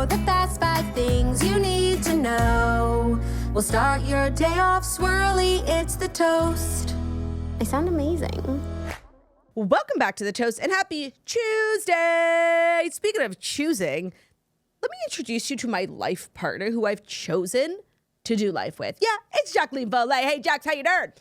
the fast 5 things you need to know. We'll start your day off swirly, it's the toast. I sound amazing. Welcome back to The Toast and happy Tuesday. Speaking of choosing, let me introduce you to my life partner who I've chosen to do life with. Yeah, it's Jacqueline Volet. Hey, Jax, how you doing?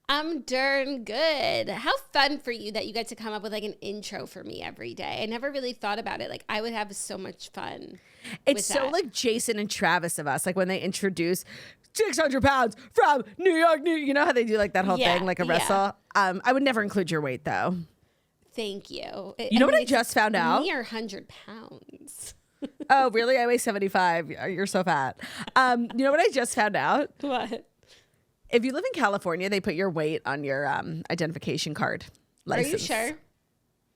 I'm darn good. How fun for you that you get to come up with like an intro for me every day. I never really thought about it. Like I would have so much fun. It's so like Jason and Travis of us, like when they introduce 600 pounds from New York, you know how they do like that whole thing, like a wrestle? I would never include your weight though. Thank you. You know what I just found out? A mere 100 pounds. Oh, really? I weigh 75. You're so fat. You know what I just found out? What? If you live in California, they put your weight on your identification card license. Are you sure?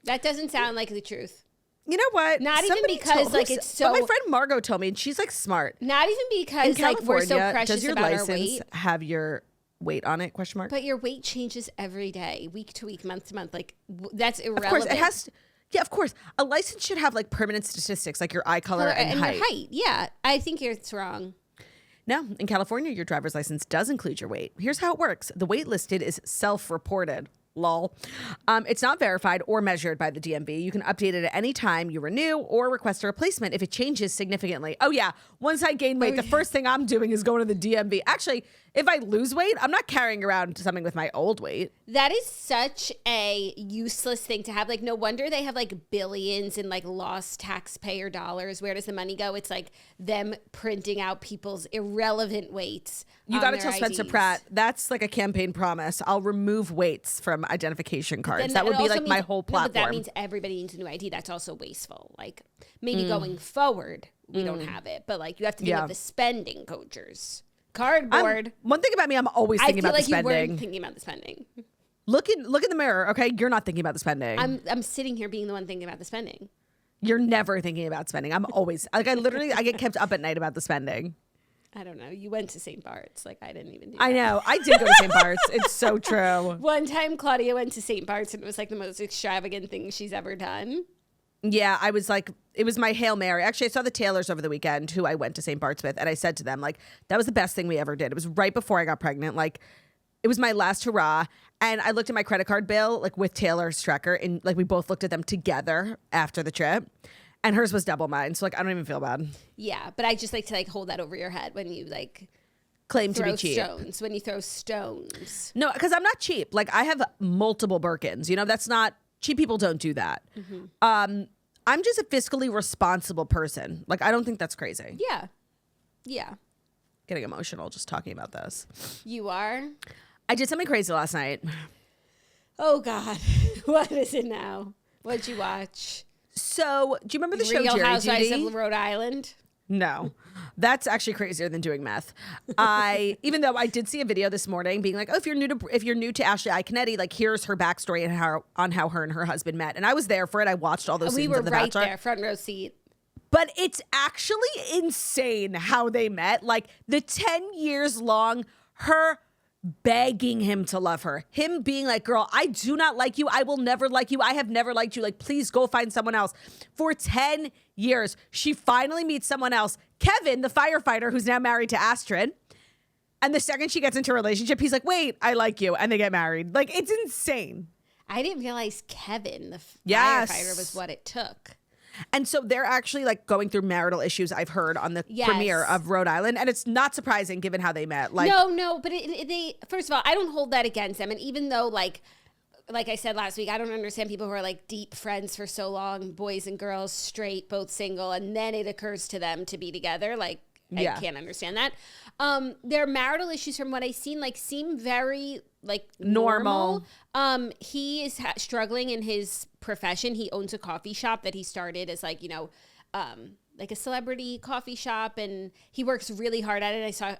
That doesn't sound like the truth. You know what? Not even because like it's so. But my friend Margot told me, and she's like smart. Not even because like we're so precious does your about license our weight. Have your weight on it? Question mark. But your weight changes every day, week to week, month to month. Like that's irrelevant. Of course, it has to. Yeah, of course. A license should have like permanent statistics, like your eye color and height. Your height. Yeah, I think it's wrong. No, in California, your driver's license does include your weight. Here's how it works. The weight listed is self-reported. Lol. It's not verified or measured by the DMV. You can update it at any time you renew or request a replacement if it changes significantly. Oh yeah, once I gain weight, the first thing I'm doing is going to the DMV. Actually, if I lose weight, I'm not carrying around something with my old weight. That is such a useless thing to have. Like, no wonder they have like billions in like lost taxpayer dollars. Where does the money go? It's like them printing out people's irrelevant weights. You got to tell Spencer Pratt, that's like a campaign promise. I'll remove weights from identification cards. That would be like my whole platform. No, but that means everybody needs a new ID. That's also wasteful. Like maybe going forward, we don't have it. But like you have to think of the spending coachers. Cardboard. One thing about me, I'm always thinking about the spending. I feel like you weren't thinking about the spending. Look in the mirror, okay? You're not thinking about the spending. I'm sitting here being the one thinking about the spending. You're never thinking about spending. I'm always like I get kept up at night about the spending. I don't know. You went to St. Bart's. Like, I didn't even do that. I know. I did go to St. Bart's. It's so true. One time, Claudia went to St. Bart's, and it was like the most extravagant thing she's ever done. Yeah, I was like, it was my Hail Mary. Actually, I saw the Taylors over the weekend, who I went to St. Bart's with, and I said to them, like, that was the best thing we ever did. It was right before I got pregnant. Like, it was my last hurrah. And I looked at my credit card bill, like, with Taylor Strecker, and, like, we both looked at them together after the trip. And hers was double mine. So, like, I don't even feel bad. Yeah, but I just like to, like, hold that over your head when you, like, claim to be cheap. Stones, when you throw stones. No, because I'm not cheap. Like, I have multiple Birkins. You know, that's not, cheap people don't do that. Mm-hmm. I'm just a fiscally responsible person. Like, I don't think that's crazy. Yeah. Yeah. Getting emotional just talking about this. You are? I did something crazy last night. Oh, God. What is it now? What'd you watch? So, do you remember the show Real Jerry Housewives Judy? of Rhode Island? No. That's actually crazier than doing meth. Even though I did see a video this morning being like, oh, if you're new to Ashley Iaconetti, like here's her backstory and how her and her husband met. And I was there for it. I watched all those scenes of The Bachelor. We were right there, front row seat. But it's actually insane how they met. Like the 10 years long, her begging him to love her. Him being like, girl, I do not like you. I will never like you. I have never liked you. Like, please go find someone else. For 10 years, she finally meets someone else. Kevin, the firefighter who's now married to Astrid. And the second she gets into a relationship, he's like, wait, I like you. And they get married. Like, it's insane. I didn't realize Kevin, the firefighter, was what it took. And so they're actually like going through marital issues, I've heard, on the premiere of Rhode Island. And it's not surprising given how they met. Like, no, but they first of all, I don't hold that against them. And even though like I said last week, I don't understand people who are like deep friends for so long, boys and girls, straight, both single, and then it occurs to them to be together. Like, I can't understand that. Their marital issues, from what I've seen, like seem very like normal. He is struggling in his profession. He owns a coffee shop that he started as like, you know, like a celebrity coffee shop, and he works really hard at it. I saw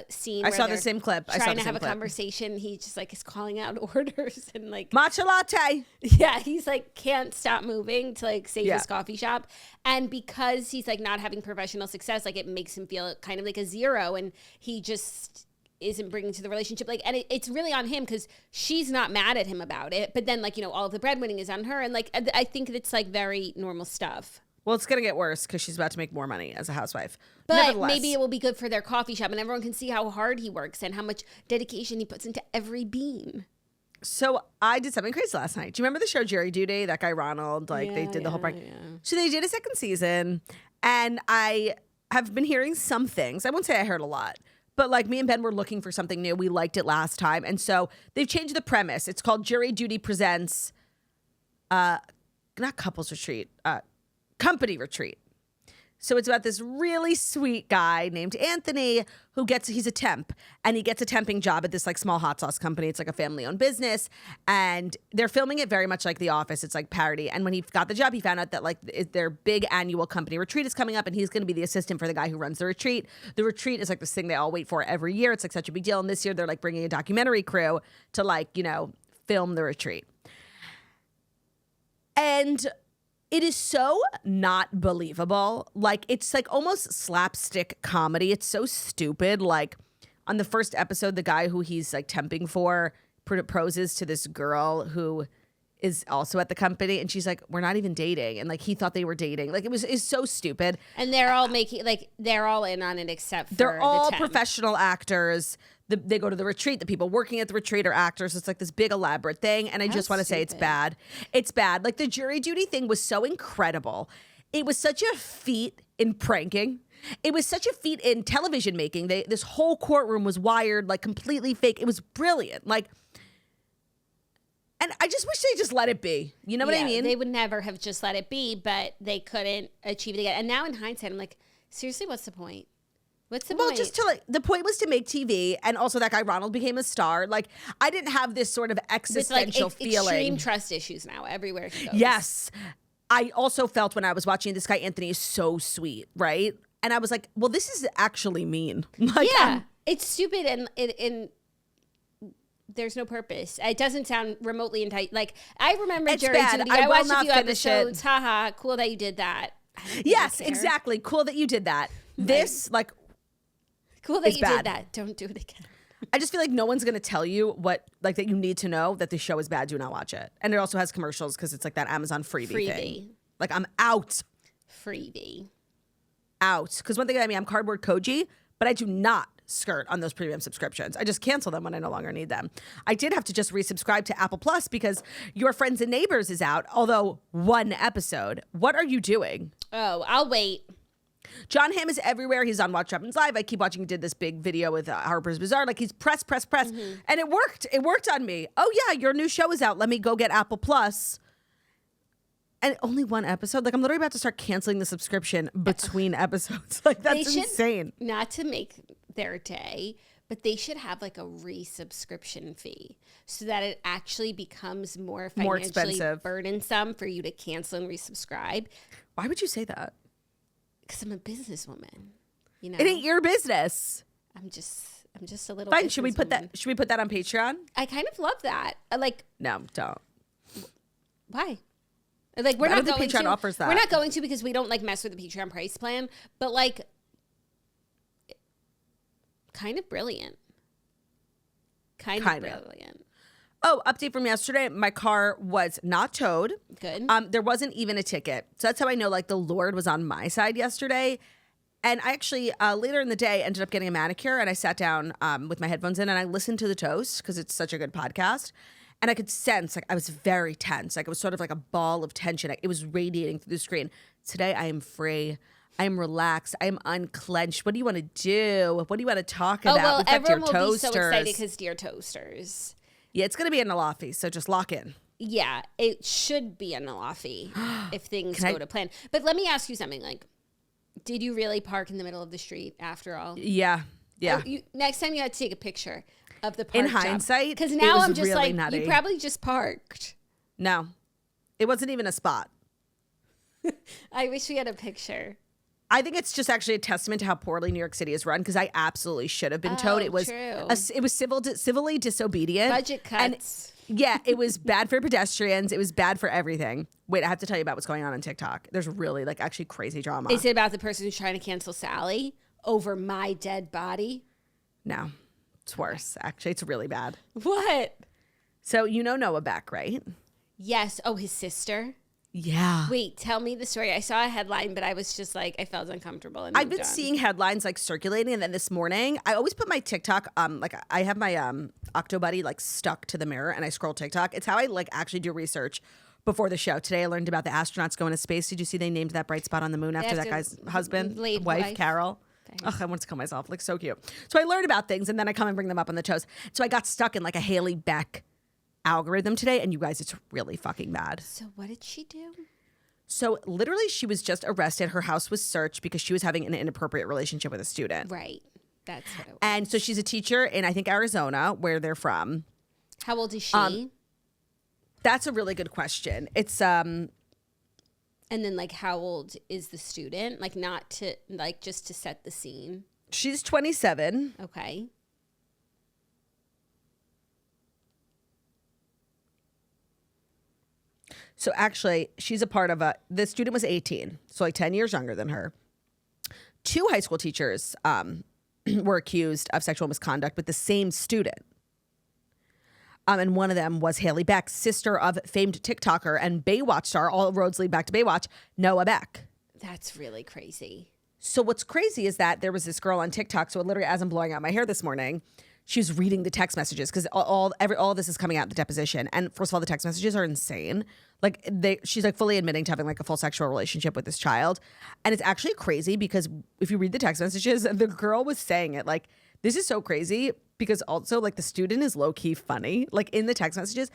scene. I saw the same clip. Trying to have a conversation. He just like is calling out orders and like matcha latte. Yeah, he's like can't stop moving to like save his coffee shop. And because he's like not having professional success, like it makes him feel kind of like a zero, and he just isn't bringing to the relationship. Like, and it's really on him because she's not mad at him about it. But then like, you know, all of the breadwinning is on her. And like, I think it's like very normal stuff. Well, it's going to get worse because she's about to make more money as a housewife. But maybe it will be good for their coffee shop and everyone can see how hard he works and how much dedication he puts into every bean. So I did something crazy last night. Do you remember the show Jerry Duty? That guy Ronald, like they did the whole prank. Yeah. So they did a second season, and I have been hearing some things. I won't say I heard a lot, but like me and Ben were looking for something new. We liked it last time, and so they've changed the premise. It's called Jury Duty Presents, not Couples Retreat, Company Retreat. So it's about this really sweet guy named Anthony who he's a temp, and he gets a temping job at this like small hot sauce company. It's like a family-owned business, and they're filming it very much like The Office. It's like parody. And when he got the job, he found out that like their big annual company retreat is coming up, and he's going to be the assistant for the guy who runs the retreat. The retreat is like this thing they all wait for every year. It's like such a big deal. And this year they're like bringing a documentary crew to like, film the retreat. And it is so not believable. Like, it's like almost slapstick comedy. It's so stupid. Like, on the first episode, the guy who he's like temping for proposes to this girl who is also at the company, and she's like, we're not even dating. And like, he thought they were dating. Like, it's so stupid. And they're all they're all in on it except for they're all the temp. professional actors. They go to the retreat. The people working at the retreat are actors. It's like this big elaborate thing. And I just want to say it's bad. It's bad. Like the jury duty thing was so incredible. It was such a feat in pranking. It was such a feat in television making. This whole courtroom was wired, like completely fake. It was brilliant. Like, and I just wish they just let it be. You know what I mean? They would never have just let it be, but they couldn't achieve it again. And now in hindsight, I'm like, seriously, what's the point? What's the point? Well, just to like, the point was to make TV, and also that guy Ronald became a star. Like, I didn't have this sort of existential feeling. Extreme trust issues now everywhere he goes. Yes. I also felt when I was watching this guy, Anthony is so sweet, right? And I was like, well, this is actually mean. Like, yeah, it's stupid and there's no purpose. It doesn't sound remotely entitled. Like, I remember Jerry Duty. I watched a few episodes. Haha, cool that you did that. Yes, exactly. Cool that you did that. This, like, cool that you did that. Don't do it again. I just feel like no one's going to tell you that you need to know that the show is bad. Do not watch it. And it also has commercials because it's like that Amazon freebie thing. Like, I'm out. Freebie. Out. Because one thing I'm cardboard Koji, but I do not skirt on those premium subscriptions. I just cancel them when I no longer need them. I did have to just resubscribe to Apple Plus because Your Friends and Neighbors is out, although one episode. What are you doing? Oh, I'll wait. John Hamm is everywhere. He's on Watch Happens Live. I keep watching. He did this big video with Harper's Bazaar. Like, he's press. Mm-hmm. And it worked. It worked on me. Oh, yeah, your new show is out. Let me go get Apple Plus. And only one episode. Like, I'm literally about to start canceling the subscription between episodes. Like, that's insane. Not to make their day, but they should have like a resubscription fee so that it actually becomes more financially burdensome for you to cancel and resubscribe. Why would you say that? Because I'm a businesswoman. You know, it ain't your business. I'm just a little. Fine. Should we put that on Patreon? I kind of love that. No, don't. Why? Like, we're not going Patreon to. Offers that. We're not going to because we don't like mess with the Patreon price plan. But like, kind of brilliant. Kind of brilliant. Oh, update from yesterday. My car was not towed. Good. There wasn't even a ticket. So that's how I know, like, the Lord was on my side yesterday. And I actually, later in the day, ended up getting a manicure. And I sat down with my headphones in and I listened to The Toast because it's such a good podcast. And I could sense, like, I was very tense. Like, it was sort of like a ball of tension. It was radiating through the screen. Today, I am free. I am relaxed. I am unclenched. What do you want to do? What do you want to talk about? Well, everyone will be so excited because Dear Toasters. Yeah, it's going to be a Nalafi, so just lock in. Yeah, it should be a Nalafi if things go to plan. But let me ask you something. Like, did you really park in the middle of the street after all? Yeah. Next time you had to take a picture of the park in hindsight, because now I'm just really like, nutty. You probably just parked. No, it wasn't even a spot. I wish we had a picture. I think it's just actually a testament to how poorly New York City is run because I absolutely should have been towed. It was true. It was civilly disobedient. Budget cuts. And yeah, it was bad for pedestrians. It was bad for everything. Wait, I have to tell you about what's going on TikTok. There's really actually crazy drama. Is it about the person who's trying to cancel Sally over my dead body? No, it's worse. Actually, it's really bad. What? So you know Noah Beck, right? Yes. Oh, his sister? Yeah. Wait, tell me the story. I saw a headline, but I was just like, I felt uncomfortable. And I've been seeing headlines like circulating, and then this morning I always put my TikTok like I have my Octobuddy like stuck to the mirror, and I scroll TikTok. It's how I like actually do research before the show. Today I learned about the astronauts going to space. Did you see they named that bright spot on the moon after that guy's wife, Carol? Ugh, I want to kill myself. Like, so cute. So I learned about things, and then I come and bring them up on the shows. So I got stuck in like a Hailey Beck algorithm today, and you guys, it's really fucking bad. So what did she do? So literally she was just arrested. Her house was searched because she was having an inappropriate relationship with a student. Right. That's what it was. And so she's a teacher in, I think, Arizona, where they're from. How old is she? That's a really good question. It's And then like how old is the student? Like not to like just to set the scene. she's 27. Okay. So actually, she's a part of the student was 18, so like 10 years younger than her. 2 high school teachers were accused of sexual misconduct with the same student. And one of them was Hailey Beck, sister of famed TikToker and Baywatch star, all roads lead back to Baywatch, Noah Beck. That's really crazy. So what's crazy is that there was this girl on TikTok, so literally as I'm blowing out my hair this morning, she was reading the text messages because all of this is coming out in the deposition. And first of all, the text messages are insane. Like she's like fully admitting to having like a full sexual relationship with this child. And it's actually crazy because if you read the text messages, the girl was saying it like, this is so crazy because also like the student is low key funny. Like in the text messages,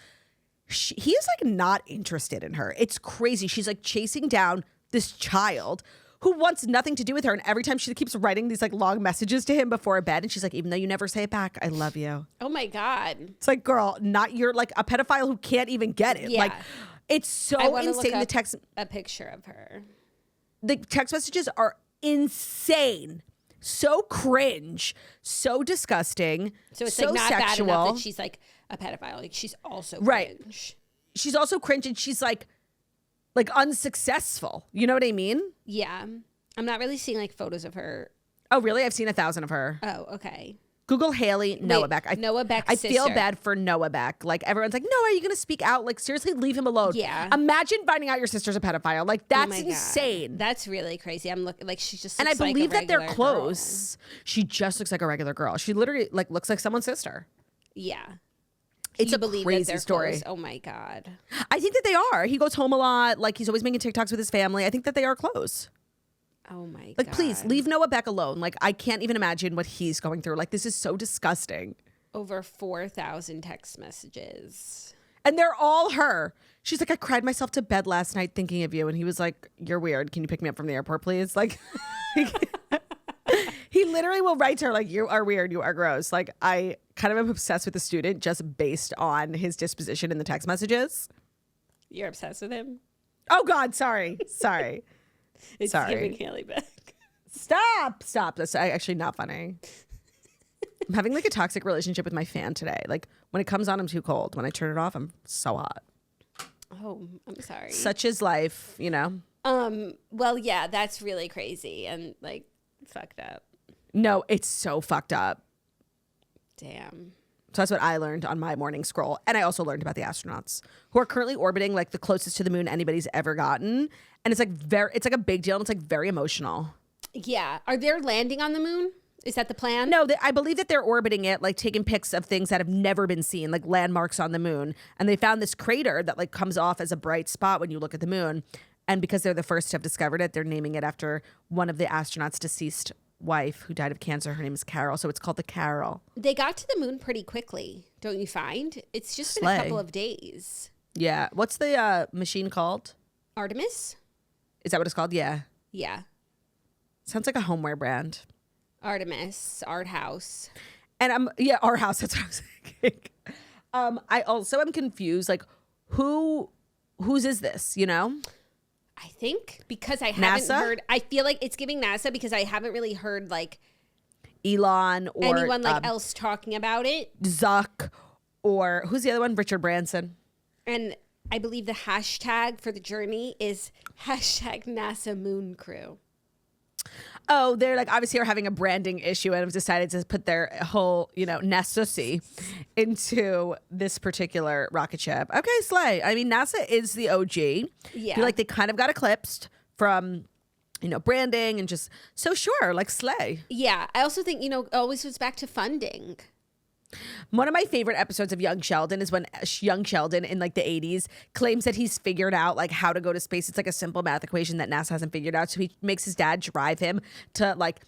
he is like not interested in her. It's crazy. She's like chasing down this child who wants nothing to do with her. And every time she keeps writing these like long messages to him before bed. And she's like, even though you never say it back, I love you. Oh my God. It's like, girl, not you're like a pedophile who can't even get it. Yeah. Like it's so insane. The text, a picture of her. The text messages are insane. So cringe, so disgusting. So it's so like not sexual. bad enough that she's like a pedophile. Like she's also right. cringe. She's also cringe and she's like unsuccessful. You know what I mean? Yeah. I'm not really seeing like photos of her. Oh, really? I've seen 1,000 of her. Oh, okay. Google Hailey Noah Beck. Noah Beck's I sister. feel bad for Noah Beck. Like everyone's like, no, are you going to speak out? Like seriously, leave him alone. Yeah. Imagine finding out your sister's a pedophile. Like that's Oh my insane. God. That's really crazy. I'm looking like she just. And I Looks like believe a that they're regular close. girl. She just looks like a regular girl. She literally like looks like someone's sister. Yeah. It's you a believe crazy that they're story. Close? Oh my God. I think that they are. He goes home a lot. Like he's always making TikToks with his family. I think that they are close. Oh my God. Like, please leave Noah Beck alone. Like, I can't even imagine what he's going through. Like, this is so disgusting. Over 4,000 text messages. And they're all her. She's like, I cried myself to bed last night thinking of you. And he was like, you're weird. Can you pick me up from the airport, please? Like, he literally will write to her, like, you are weird. You are gross. Like, I kind of am obsessed with the student just based on his disposition in the text messages. You're obsessed with him? Oh, God. Sorry. It's Sorry. giving Hailey Beck. Stop. That's actually not funny. I'm having like a toxic relationship with my fan today. Like when it comes on, I'm too cold. When I turn it off, I'm so hot. Oh, I'm sorry. Such is life, you know? Well, yeah, that's really crazy and like fucked up. No, it's so fucked up. Damn. So that's what I learned on my morning scroll. And I also learned about the astronauts who are currently orbiting like the closest to the moon anybody's ever gotten. And it's like it's like a big deal and it's like very emotional. Yeah. Are they landing on the moon? Is that the plan? No, I believe that they're orbiting it, like taking pics of things that have never been seen, like landmarks on the moon. And they found this crater that like comes off as a bright spot when you look at the moon. And because they're the first to have discovered it, they're naming it after one of the astronauts' deceased wife who died of cancer. Her name is Carol. So it's called the Carol. They got to the moon pretty quickly, don't you find? It's just been a couple of days. Yeah. What's the machine called? Artemis? Is that what it's called? Yeah. Yeah. Sounds like a homeware brand. Artemis, Art House. And Our House. That's what I was thinking. I also am confused. Like, whose is this? You know? I think because I haven't NASA? heard. I feel like it's giving NASA because I haven't really heard like Elon or anyone like else talking about it. Zuck or who's the other one? Richard Branson. And I believe the hashtag for the journey is hashtag NASA Moon Crew. Oh, they're like obviously are having a branding issue and have decided to put their whole, NASA into this particular rocket ship. Okay, slay. I mean, NASA is the OG. Yeah. I feel like they kind of got eclipsed from, branding and just so sure, like slay. Yeah. I also think, always goes back to funding. One of my favorite episodes of Young Sheldon is when young Sheldon in like the 80s claims that he's figured out like how to go to space. It's like a simple math equation that NASA hasn't figured out. So he makes his dad drive him to like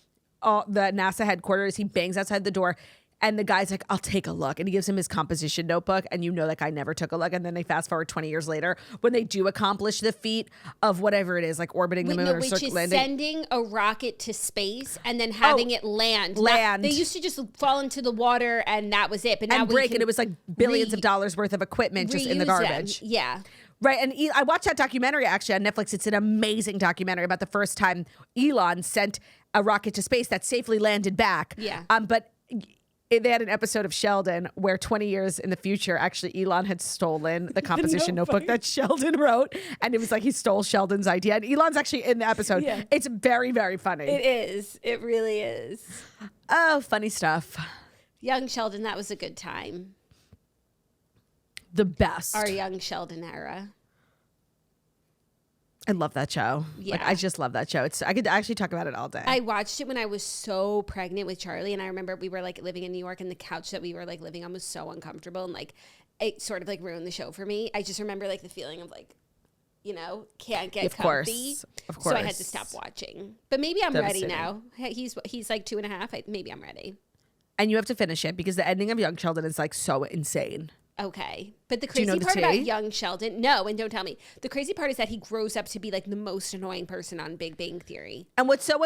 the NASA headquarters. He bangs outside the door and the guy's like, I'll take a look. And he gives him his composition notebook. And that guy never took a look. And then they fast forward 20 years later when they do accomplish the feat of whatever it is, like orbiting the moon or which is landing. sending a rocket to space and then having it land. They used to just fall into the water and that was it. But now and break, and it was like billions of dollars worth of equipment just in the garbage. Them. Yeah. Right. And I watched that documentary actually on Netflix. It's an amazing documentary about the first time Elon sent a rocket to space that safely landed back. Yeah. But they had an episode of Sheldon where 20 years in the future, actually Elon had stolen the composition notebook that Sheldon wrote. And it was like he stole Sheldon's idea. And Elon's actually in the episode. Yeah. It's very, very funny. It is. It really is. Oh, funny stuff. Young Sheldon, that was a good time. The best. Our Young Sheldon era. I love that show. Yeah. I just love that show. I could actually talk about it all day. I watched it when I was so pregnant with Charlie, and I remember we were like living in New York, and the couch that we were like living on was so uncomfortable, and like it sort of like ruined the show for me. I just remember like the feeling of like, can't get comfy. Of course. So I had to stop watching. But maybe I'm ready now. He's like 2.5. Maybe I'm ready. And you have to finish it because the ending of Young Sheldon is like so insane. Okay. But the crazy part about Young Sheldon, no, and don't tell me. The crazy part is that he grows up to be like the most annoying person on Big Bang Theory. And what's so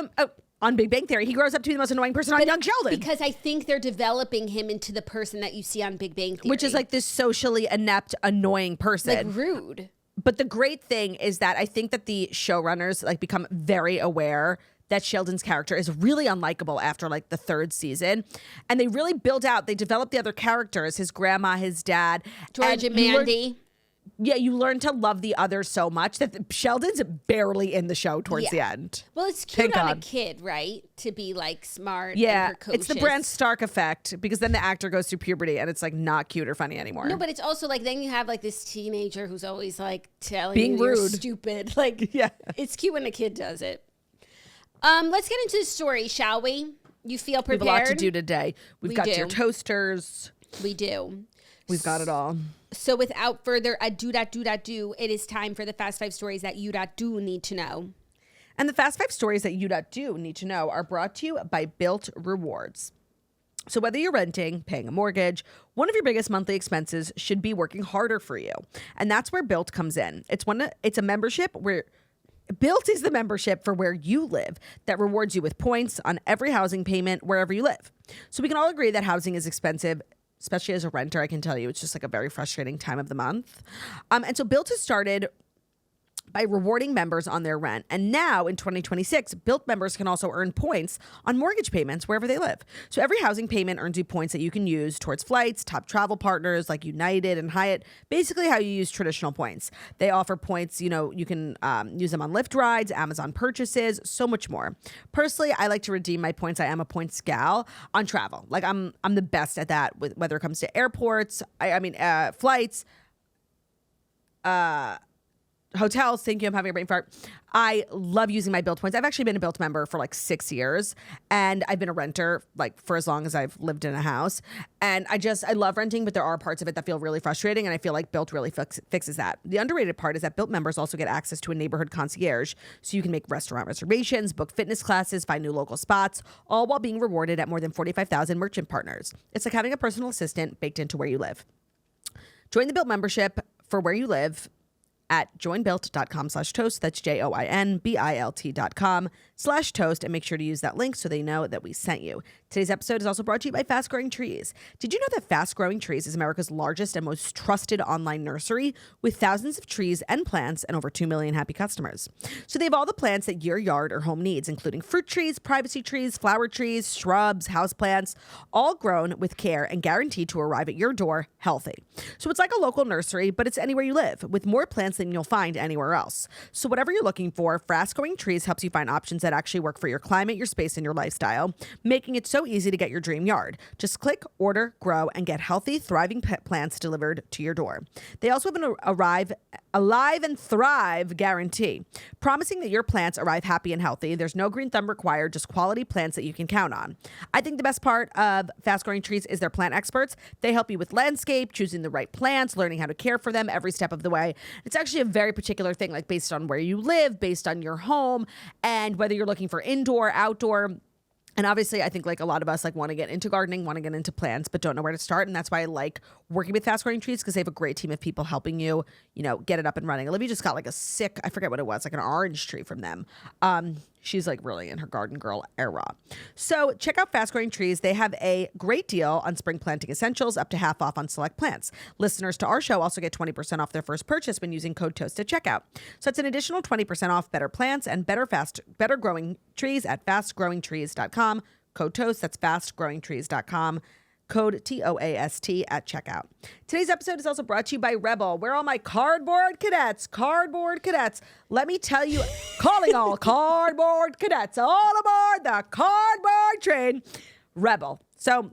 on Big Bang Theory, he grows up to be the most annoying person on Young Sheldon. Because I think they're developing him into the person that you see on Big Bang Theory. Which is like this socially inept, annoying person. Like rude. But the great thing is that I think that the showrunners like become very aware that Sheldon's character is really unlikable after like the third season. And they really build out, they develop the other characters, his grandma, his dad. George and Mandy. You learn to love the others so much that Sheldon's barely in the show towards the end. Well, it's cute on a kid, right? To be like smart and precocious. It's the Bran Stark effect because then the actor goes through puberty and it's like not cute or funny anymore. No, but it's also like then you have like this teenager who's always like telling being you rude. You're stupid. Like, it's cute when a kid does it. Let's get into the story, shall we? You feel prepared? We have a lot to do today. We've got your toasters. We do. We've got it all. So without further ado, it is time for the Fast 5 stories that you do need to know. And the Fast 5 stories that you do need to know are brought to you by Built Rewards. So whether you're renting, paying a mortgage, one of your biggest monthly expenses should be working harder for you. And that's where Built comes in. It's a membership where Built is the membership for where you live that rewards you with points on every housing payment wherever you live. So we can all agree that housing is expensive, especially as a renter. I can tell you it's just like a very frustrating time of the month. And so Built has started by rewarding members on their rent. And now in 2026, Built members can also earn points on mortgage payments wherever they live. So every housing payment earns you points that you can use towards flights, top travel partners like United and Hyatt, basically how you use traditional points. They offer points, you can use them on Lyft rides, Amazon purchases, so much more. Personally, I like to redeem my points. I am a points gal on travel. Like I'm the best at that, whether it comes to airports, flights, hotels. Thank you. I'm having a brain fart. I love using my Built points. I've actually been a Built member for like 6 years, and I've been a renter like for as long as I've lived in a house. And I love renting, but there are parts of it that feel really frustrating, and I feel like Built really fixes that. The underrated part is that Built members also get access to a neighborhood concierge, so you can make restaurant reservations, book fitness classes, find new local spots, all while being rewarded at more than 45,000 merchant partners. It's like having a personal assistant baked into where you live. Join the Built membership for where you live at joinbuilt.com/toast. That's joinbilt.com/toast. And make sure to use that link so they know that we sent you. Today's episode is also brought to you by Fast Growing Trees. Did you know that Fast Growing Trees is America's largest and most trusted online nursery with thousands of trees and plants and over 2 million happy customers? So they have all the plants that your yard or home needs, including fruit trees, privacy trees, flower trees, shrubs, houseplants, all grown with care and guaranteed to arrive at your door healthy. So it's like a local nursery, but it's anywhere you live, with more plants than you'll find anywhere else. So whatever you're looking for, Fast Growing Trees helps you find options that actually work for your climate, your space, and your lifestyle, making it so easy to get your dream yard. Just click, order, grow, and get healthy, thriving pet plants delivered to your door. They also have an Alive and Thrive guarantee, promising that your plants arrive happy and healthy. There's no green thumb required, just quality plants that you can count on. I think the best part of Fast Growing Trees is their plant experts. They help you with landscape, choosing the right plants, learning how to care for them every step of the way. It's actually a very particular thing, like based on where you live, based on your home, and whether you're looking for indoor, outdoor. And obviously, I think like a lot of us like want to get into gardening, want to get into plants, but don't know where to start. And that's why I like working with Fast Growing Trees, because they have a great team of people helping you, get it up and running. Olivia just got like I forget what it was, like an orange tree from them. She's like really in her garden girl era. So check out Fast Growing Trees. They have a great deal on spring planting essentials, up to half off on select plants. Listeners to our show also get 20% off their first purchase when using code TOAST at checkout. So it's an additional 20% off better plants and better growing trees at fastgrowingtrees.com. Code TOAST, that's fastgrowingtrees.com. Code TOAST at checkout. Today's episode is also brought to you by Rebel. Where are all my cardboard cadets? Cardboard cadets. Let me tell you, calling all cardboard cadets all aboard the cardboard train. Rebel. So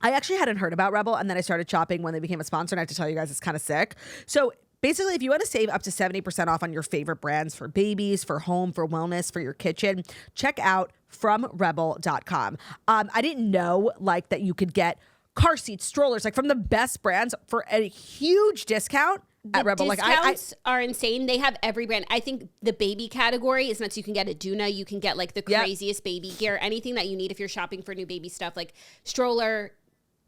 I actually hadn't heard about Rebel, and then I started shopping when they became a sponsor, and I have to tell you guys, it's kind of sick. So basically, if you want to save up to 70% off on your favorite brands for babies, for home, for wellness, for your kitchen, check out FromRebel.com. I didn't know like that you could get car seats, strollers, like from the best brands for a huge discount at Rebel. Discounts are insane. They have every brand. I think the baby category is nuts. You can get a Doona. You can get like the craziest baby gear, anything that you need if you're shopping for new baby stuff, like stroller,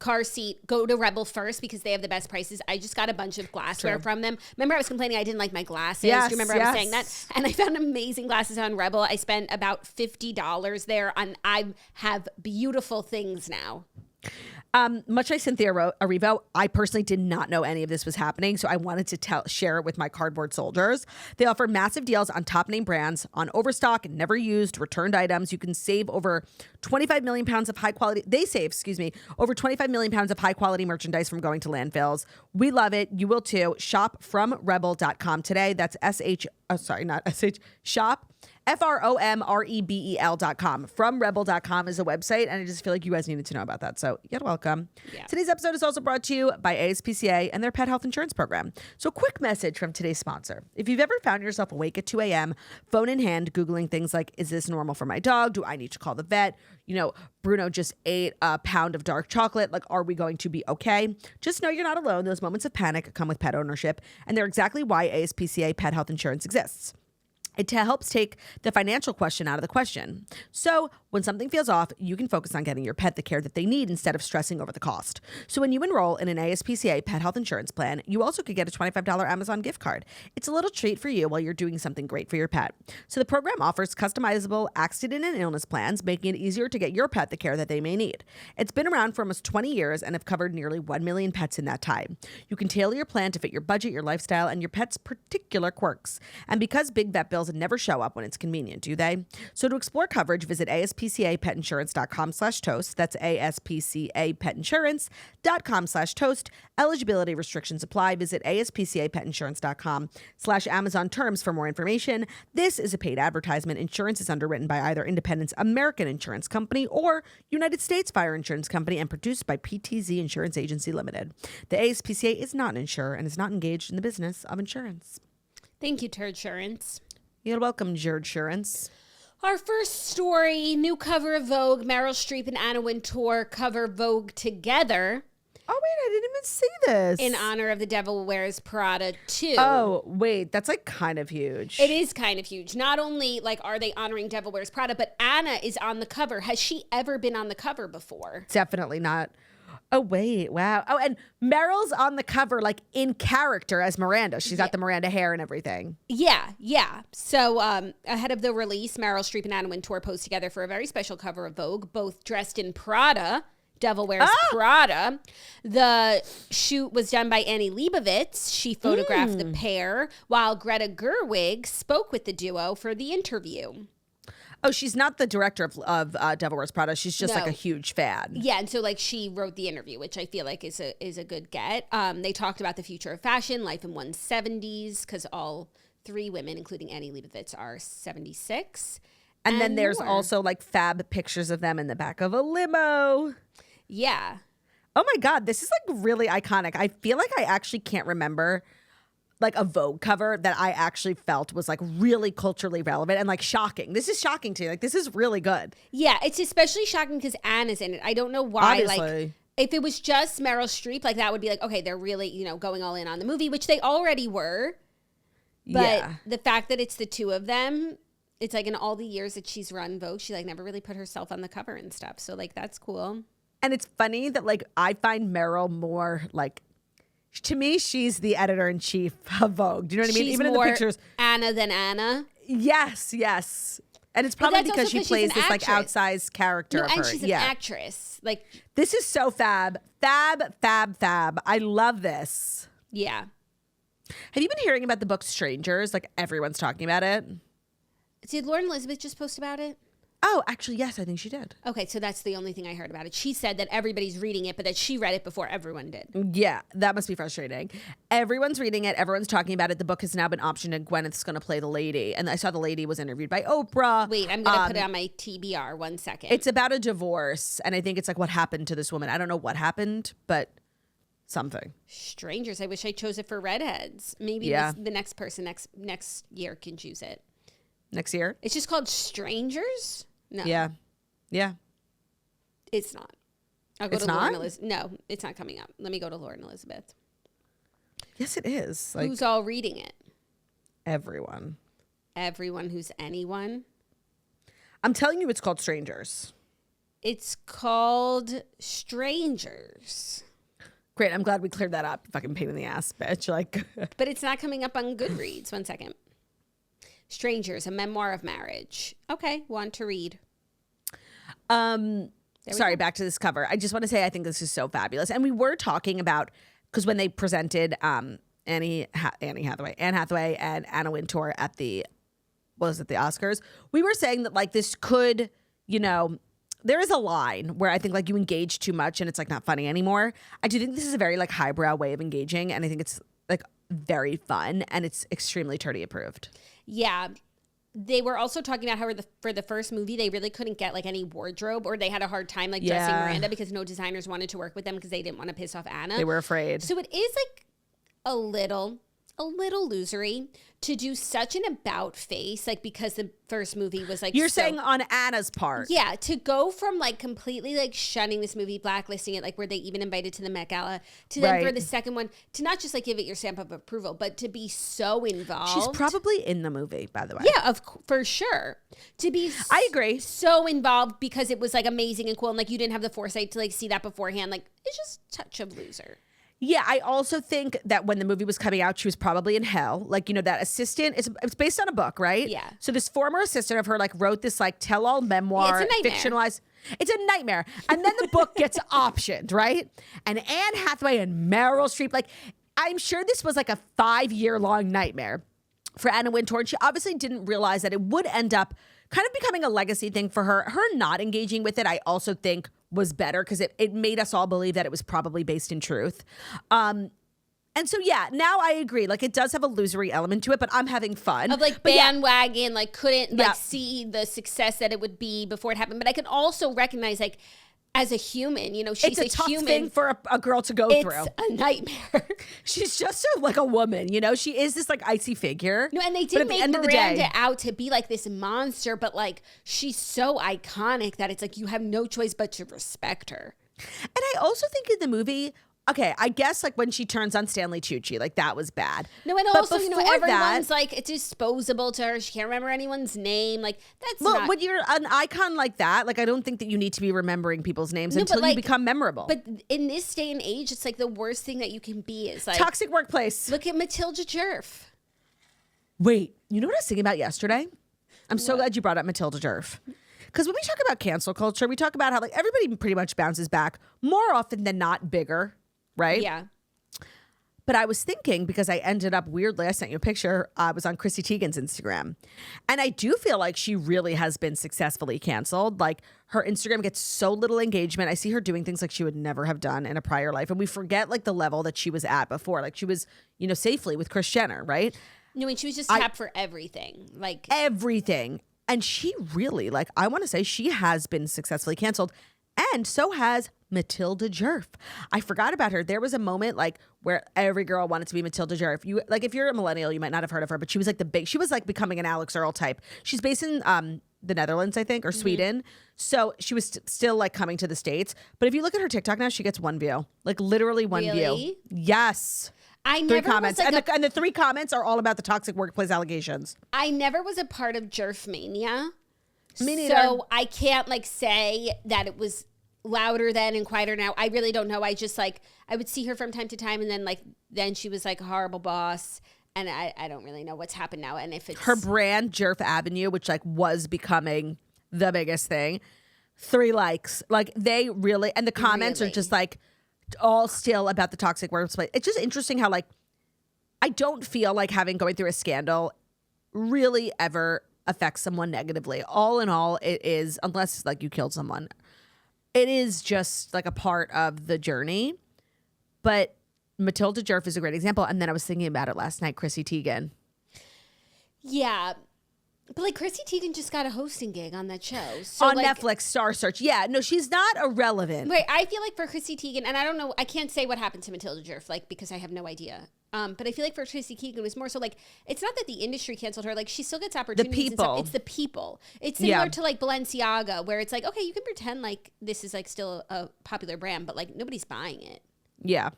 car seat. Go to Rebel first because they have the best prices. I just got a bunch of glassware from them. Remember I was complaining I didn't like my glasses? Yes, Do you remember I was saying that? And I found amazing glasses on Rebel. I spent about $50 there, and I have beautiful things now. Much like Cynthia Erivo, I personally did not know any of this was happening, so I wanted to share it with my cardboard soldiers. They offer massive deals on top name brands, on overstock and never used, returned items. You can save over 25 million pounds of high quality. Over 25 million pounds of high quality merchandise from going to landfills. We love it. You will too. Shop from rebel.com today. That's shop. FROMREBEL.com. FromRebel.com is a website, and I just feel like you guys needed to know about that. So you're welcome. Yeah. Today's episode is also brought to you by ASPCA and their pet health insurance program. So quick message from today's sponsor. If you've ever found yourself awake at 2 a.m., phone in hand, Googling things like, is this normal for my dog? Do I need to call the vet? Bruno just ate a pound of dark chocolate. Like, are we going to be okay? Just know you're not alone. Those moments of panic come with pet ownership, and they're exactly why ASPCA pet health insurance exists. It helps take the financial question out of the question. So when something feels off, you can focus on getting your pet the care that they need instead of stressing over the cost. So when you enroll in an ASPCA pet health insurance plan, you also could get a $25 Amazon gift card. It's a little treat for you while you're doing something great for your pet. So the program offers customizable accident and illness plans, making it easier to get your pet the care that they may need. It's been around for almost 20 years and have covered nearly 1 million pets in that time. You can tailor your plan to fit your budget, your lifestyle, and your pet's particular quirks. And because big vet bills never show up when it's convenient, do they? So to explore coverage, visit ASPCAPetInsurance.com/toast. That's ASPCAPetInsurance.com/toast. Eligibility restrictions apply. Visit ASPCAPetInsurance.com/Amazon terms for more information. This is a paid advertisement. Insurance is underwritten by either Independence American Insurance Company or United States Fire Insurance Company and produced by PTZ Insurance Agency Limited. The ASPCA is not an insurer and is not engaged in the business of insurance. Thank you, Turdsurance. You're welcome, Turdsurance. Our first story, new cover of Vogue. Meryl Streep and Anna Wintour cover Vogue together. Oh, wait, I didn't even see this. In honor of The Devil Wears Prada 2. Oh, wait, that's like kind of huge. It is kind of huge. Not only like are they honoring Devil Wears Prada, but Anna is on the cover. Has she ever been on the cover before? Definitely not. Oh, wait. Wow. Oh, and Meryl's on the cover, like in character as Miranda. She's got the Miranda hair and everything. Yeah. So ahead of the release, Meryl Streep and Anna Wintour posed together for a very special cover of Vogue, both dressed in Prada. Devil Wears Prada. The shoot was done by Annie Leibovitz. She photographed the pair, while Greta Gerwig spoke with the duo for the interview. Oh, she's not the director of Devil Wears Prada. She's just like No. a huge fan. Yeah, and so like she wrote the interview, which I feel like is a good get. They talked about the future of fashion, life in one's 70s, because all three women, including Annie Leibovitz, are 76. And then there's more. also like fab pictures of them in the back of a limo. Yeah. Oh my God, this is like really iconic. I feel like I actually can't remember like a Vogue cover that I actually felt was like really culturally relevant and like shocking. This is shocking to me. Like, this is really good. Yeah, it's especially shocking because Anna's in it. I don't know why. Like, Obviously. if it was just Meryl Streep, like that would be like, okay, they're really, going all in on the movie, which they already were. But Yeah. the fact that it's the two of them, it's like in all the years that she's run Vogue, she like never really put herself on the cover and stuff. So like that's cool. And it's funny that like I find Meryl more like, to me, she's the editor-in-chief of Vogue. Do you know what I mean? She's Even in the more pictures. Anna than Anna. Yes, yes. And it's probably that's because also she 'cause she's plays an this like actress. outsized character No, of and her. she's an actress. Like, This is so fab. Fab, fab, fab. I love this. yeah. Have you been hearing about the book Strangers? Like everyone's talking about it. Did Lauren Elizabeth just post about it? Oh, actually, yes, I think she did. Okay, so that's the only thing I heard about it. She said that everybody's reading it, but that she read it before everyone did. Yeah, that must be frustrating. Everyone's reading it. Everyone's talking about it. The book has now been optioned and Gwyneth's going to play the lady. And I saw the lady was interviewed by Oprah. Wait, I'm going to put it on my TBR 1 second. It's about a divorce. And I think it's like what happened to this woman. I don't know what happened, but something. Strangers. I wish I chose it for redheads. Maybe Yeah. the next person next year can choose it. Next year? It's just called Strangers? No. Yeah. Yeah. It's not. I'll go It's to Lauren not? Elizabeth. No, it's not coming up. Let me go to Lauren Elizabeth. Yes, it is. Like Who's all reading it? everyone. Everyone who's anyone. I'm telling you, it's called Strangers. It's called Strangers. Great. I'm glad we cleared that up. Fucking pain in the ass, bitch. Like, But it's not coming up on Goodreads. 1 second. Strangers, a memoir of marriage. Okay, want to read. sorry, back to this cover. I just want to say I think this is so fabulous. And we were talking about, because when they presented Anne Hathaway and Anna Wintour at the Oscars, we were saying that like this could, there is a line where I think like you engage too much and it's like not funny anymore. I do think this is a very like highbrow way of engaging, and I think it's like very fun and it's extremely Turdy approved. Yeah. They were also talking about how for the first movie, they really couldn't get like any wardrobe, or they had a hard time like dressing Yeah. Miranda because no designers wanted to work with them because they didn't want to piss off Anna. They were afraid. So it is like a little losery to do such an about face, like because the first movie was like You're saying on Anna's part. yeah, to go from like completely like shunning this movie, blacklisting it, like were they even invited to the Met Gala, to then for Right. the second one to not just like give it your stamp of approval, but to be so involved. She's probably in the movie, by the way. Yeah, for sure. To be I agree. so involved because it was like amazing and cool, and like you didn't have the foresight to like see that beforehand. Like it's just touch of loser. Yeah, I also think that when the movie was coming out, she was probably in hell. Like, that assistant, it's based on a book, right? Yeah. So this former assistant of her like wrote this like tell-all memoir, Yeah, it's a nightmare. fictionalized. It's a nightmare. And then the book gets optioned, right? And Anne Hathaway and Meryl Streep, like, I'm sure this was like a 5-year-long nightmare for Anna Wintour. And she obviously didn't realize that it would end up kind of becoming a legacy thing for her. Her not engaging with it, I also think was better because it made us all believe that it was probably based in truth. And so, yeah, now I agree. Like, it does have a losery element to it, but I'm having fun. Of like But yeah, bandwagon, like couldn't Yeah. like see the success that it would be before it happened. But I can also recognize like as a human, she's it's a tough human. thing for a girl to go It's through. a nightmare. She's just like a woman, She is this like icy figure. No, and they But did at the make end of the Miranda day- out to be like this monster, but like she's so iconic that it's like you have no choice but to respect her. And I also think in the movie, okay, I guess like when she turns on Stanley Tucci, like that was bad. No, and But also, before everyone's that, like, it's disposable to her. She can't remember anyone's name. Like, that's well, not... when you're an icon like that, like I don't think that you need to be remembering people's names No, until but, you like- become memorable. But in this day and age, it's like the worst thing that you can be is like... Toxic workplace. Look at Matilda Djerf. Wait, you know what I was thinking about yesterday? I'm so glad you brought up Matilda Djerf. Because when we talk about cancel culture, we talk about how like everybody pretty much bounces back more often than not bigger, right? Yeah. But I was thinking, because I ended up weirdly, I sent you a picture. I was on Chrissy Teigen's Instagram. And I do feel like she really has been successfully canceled. Like her Instagram gets so little engagement. I see her doing things like she would never have done in a prior life. And we forget like the level that she was at before. Like she was, you know, safely with Kris Jenner, right? No, and she was just tapped for everything. Like everything. And she really, like, I want to say she has been successfully canceled. And so has Matilda Djerf. I forgot about her. There was a moment like where every girl wanted to be Matilda Djerf. You like if you're a millennial, you might not have heard of her, but she was like she was like becoming an Alex Earl type. She's based in the Netherlands, I think, or Sweden. So she was still like coming to the States. But if you look at her TikTok now, she gets one view. Like literally one view. Yes. I never 3 comments. was like and the 3 comments are all about the toxic workplace allegations. I never was a part of Djerf mania. Me neither. So I can't like say that it was louder then and quieter now. I really don't know. I just like I would see her from time to time, and then she was like a horrible boss, and I don't really know what's happened now. And if it's her brand Djerf Avenue, which like was becoming the biggest thing, 3 likes. Like they really, and the comments are just like all still about the toxic workplace. It's just interesting how like I don't feel like going through a scandal really ever affects someone negatively. All in all, it is, unless like you killed someone, it is just like a part of the journey. But Matilda Djerf is a great example. And then I was thinking about it last night, Chrissy Teigen. Yeah. But like Chrissy Teigen just got a hosting gig on that show. So on like, Netflix, Star Search. Yeah, no, she's not irrelevant. Wait, I feel like for Chrissy Teigen, and I don't know, I can't say what happened to Matilda Djerf, like, because I have no idea. But I feel like for Chrissy Teigen, it was more so like, it's not that the industry canceled her. Like, she still gets opportunities. The people. It's the people. It's similar to like Balenciaga, where it's like, okay, you can pretend like this is like still a popular brand, but like nobody's buying it. Yeah.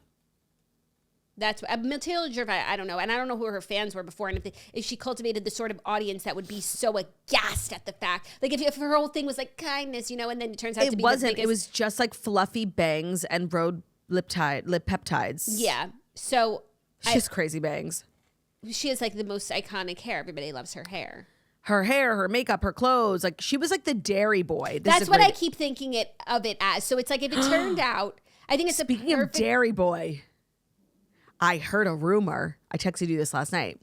That's Matilda Djerf. I don't know, and I don't know who her fans were before, and if she cultivated the sort of audience that would be so aghast at the fact, like if her whole thing was like kindness, you know, and then it turns out to be wasn't. the biggest. It was just like fluffy bangs and Rhode lip peptides. Yeah. So she has crazy bangs. She has like the most iconic hair. Everybody loves her hair. Her hair, her makeup, her clothes. Like she was like the dairy boy. That's what I keep thinking of it as. So it's like if it turned out, I think it's Speaking of dairy boy. I heard a rumor. I texted you this last night.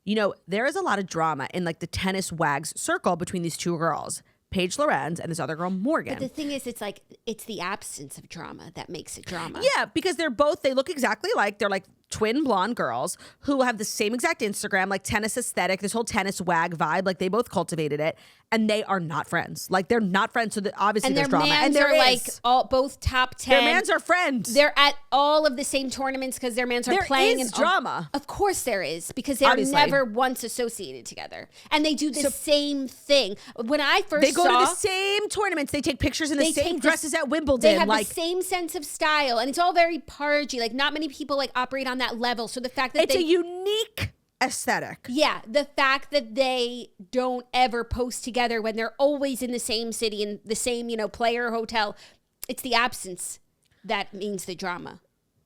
You know, there is a lot of drama in like the tennis wags circle between these 2 girls, Paige Lorenz and this other girl, Morgan. But the thing is, it's like, it's the absence of drama that makes it drama. Yeah, because they look exactly like, they're like twin blonde girls who have the same exact Instagram, like tennis aesthetic, this whole tennis wag vibe. Like they both cultivated it, and they are not friends. Like they're not friends. So obviously there's drama. And they're there like both top 10. Their mans are friends. They're at all of the same tournaments because their mans are playing. There is drama. Of course there is, because they're never once associated together. And they do the same thing. When I first They go to the same tournaments. They take pictures in the same dresses at Wimbledon. They have the same sense of style. And it's all very pargy. Like not many people like operate on that level. So the fact that it's a unique aesthetic. Yeah, the fact that they don't ever post together when they're always in the same city in the same, you know, player hotel, it's the absence that means the drama.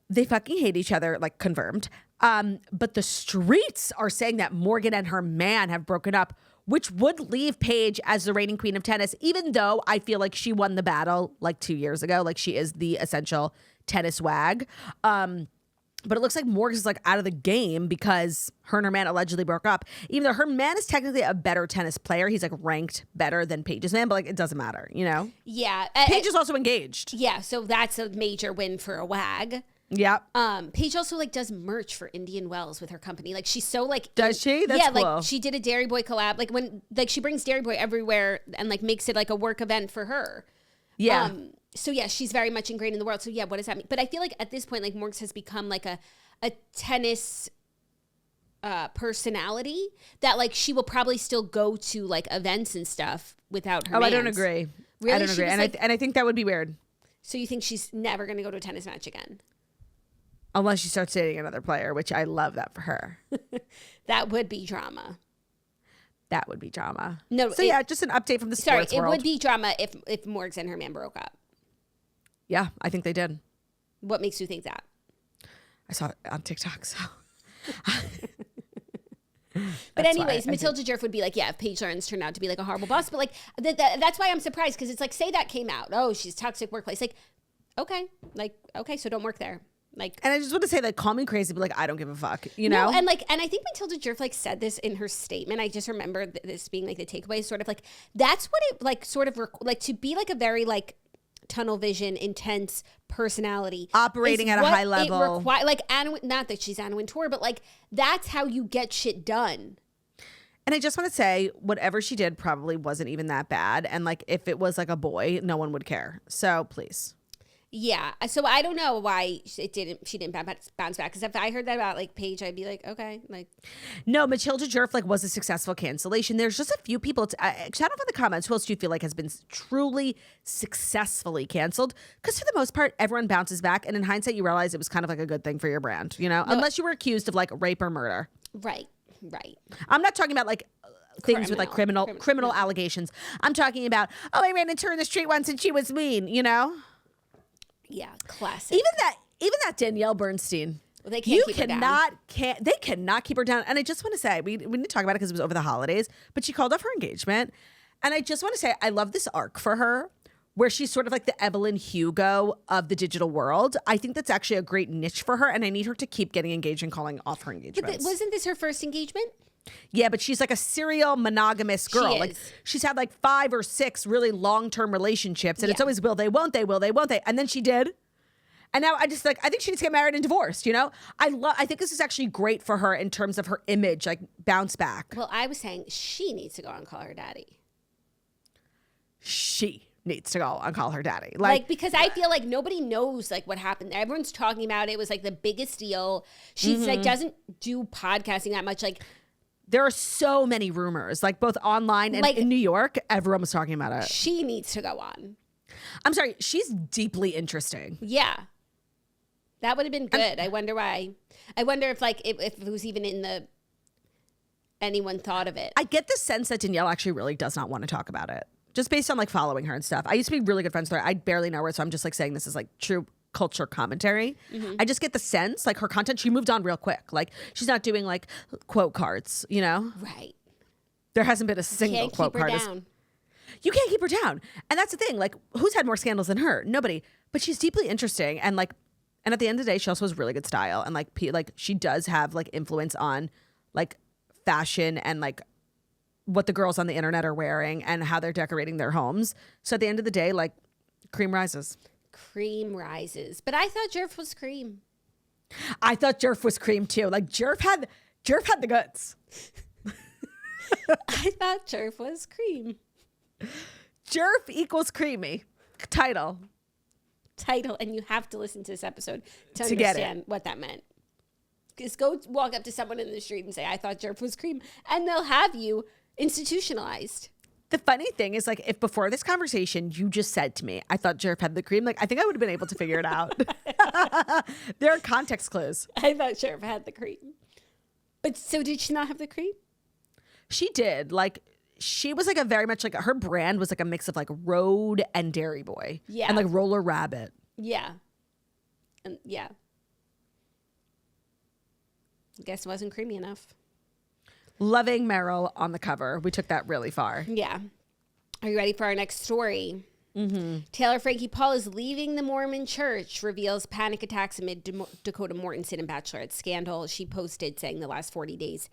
They fucking hate each other, like confirmed. But the streets are saying that Morgan and her man have broken up, which would leave Paige as the reigning queen of tennis, even though I feel like she won the battle like 2 years ago. Like she is the essential tennis wag. But it looks like Morgan's like out of the game because her and her man allegedly broke up. Even though her man is technically a better tennis player. He's like ranked better than Paige's man, but like it doesn't matter, you know? Yeah. Paige is also engaged. Yeah, so that's a major win for a wag. Yeah. Paige also like does merch for Indian Wells with her company. Like she's so like does she? That's yeah, cool. like she did a Dairy Boy collab. Like when like she brings Dairy Boy everywhere and like makes it like a work event for her. Yeah. So yeah, she's very much ingrained in the world. So yeah, what does that mean? But I feel like at this point, like Morgs has become like a tennis personality that like she will probably still go to like events and stuff without her. I don't agree. Really? I don't agree. And I think that would be weird. So you think she's never going to go to a tennis match again? Unless she starts dating another player, which I love that for her. That would be drama. That would be drama. No. So yeah, just an update from the sports world. It would be drama if Morgs and her man broke up. Yeah, I think they did. What makes you think that? I saw it on TikTok, so. But anyways, Matilda Djerf would be like, yeah, if Paige Lorenz turned out to be like a horrible boss. But like, that's why I'm surprised, because it's like, say that came out. Oh, she's toxic workplace. Like, okay, so don't work there. Like, and I just want to say, like, call me crazy, but like, I don't give a fuck, you know? no, and I think Matilda Djerf like said this in her statement. I just remember this being like the takeaway, sort of like, that's what it like sort of like to be like a very like tunnel vision, intense personality, Operating at a high level. Like not that she's Anna Wintour, but like that's how you get shit done. And I just want to say, whatever she did probably wasn't even that bad. And like, if it was like a boy, no one would care. So please. Yeah. So I don't know why she didn't bounce back. Because if I heard that about like Paige, I'd be like, okay, like. No, Matilda Djerf like was a successful cancellation. There's just a few people. Shout out in the comments. Who else do you feel like has been truly successfully canceled? Because for the most part, everyone bounces back. And in hindsight, you realize it was kind of like a good thing for your brand, you know? No, unless you were accused of like rape or murder. Right. I'm not talking about like things with like criminal allegations. I'm talking about, oh, I ran into her in the street once and she was mean, you know? Yeah, classic. Even that Danielle Bernstein. Well, they can't keep her down. They cannot keep her down. And I just want to say, we didn't talk about it because it was over the holidays, but she called off her engagement. And I just want to say, I love this arc for her, where she's sort of like the Evelyn Hugo of the digital world. I think that's actually a great niche for her, and I need her to keep getting engaged and calling off her engagements. But wasn't this her first engagement? Yeah, but she's like a serial monogamous girl. She like is. she's had like 5 or 6 really long-term relationships, and it's Yeah. always will they, won't they, will they, won't they? And then she did. And now I think she needs to get married and divorced, you know? I think this is actually great for her in terms of her image, like bounce back. Well, I was saying she needs to go and call her daddy. She needs to go and call her daddy. Like, because I feel like nobody knows like what happened. Everyone's talking about it. It was like the biggest deal. She's like doesn't do podcasting that much. Like there are so many rumors, like both online and like, in New York, everyone was talking about it. She needs to go on. I'm sorry, she's deeply interesting. Yeah. That would have been good. I wonder why. I wonder if like if it was even in the anyone thought of it. I get the sense that Danielle actually really does not want to talk about it. Just based on like following her and stuff. I used to be really good friends with her. I barely know her, so I'm just like saying this is like true culture commentary. I just get the sense like her content, she moved on real quick. Like she's not doing like quote cards, you know? Right. There hasn't been a single quote card. You can't keep her down. And that's the thing. Like who's had more scandals than her? Nobody. But she's deeply interesting and like, and at the end of the day, she also has really good style. And like she does have like influence on like fashion and like what the girls on the internet are wearing and how they're decorating their homes. So at the end of the day, like cream rises. Cream rises. But I thought Djerf was cream. I thought Djerf was cream too. Like Djerf had the goods. I thought Djerf was cream. Djerf equals creamy. Title, and you have to listen to this episode to understand what that meant. Just go walk up to someone in the street and say, I thought Djerf was cream, and they'll have you institutionalized. The funny thing is, like, if before this conversation you just said to me, I thought Djerf had the cream, like, I think I would have been able to figure it out. There are context clues. I thought Djerf had the cream. But so did she not have the cream? She did. Like, she was like a very much like her brand was like a mix of like Rhode and Dairy Boy. Yeah. And like Roller Rabbit. Yeah. And yeah. Guess it wasn't creamy enough. Loving Meryl on the cover. We took that really far. Yeah. Are you ready for our next story? Taylor Frankie Paul is leaving the Mormon church, reveals panic attacks amid Dakota Mortensen and Bachelorette scandal. She posted saying the last 40 days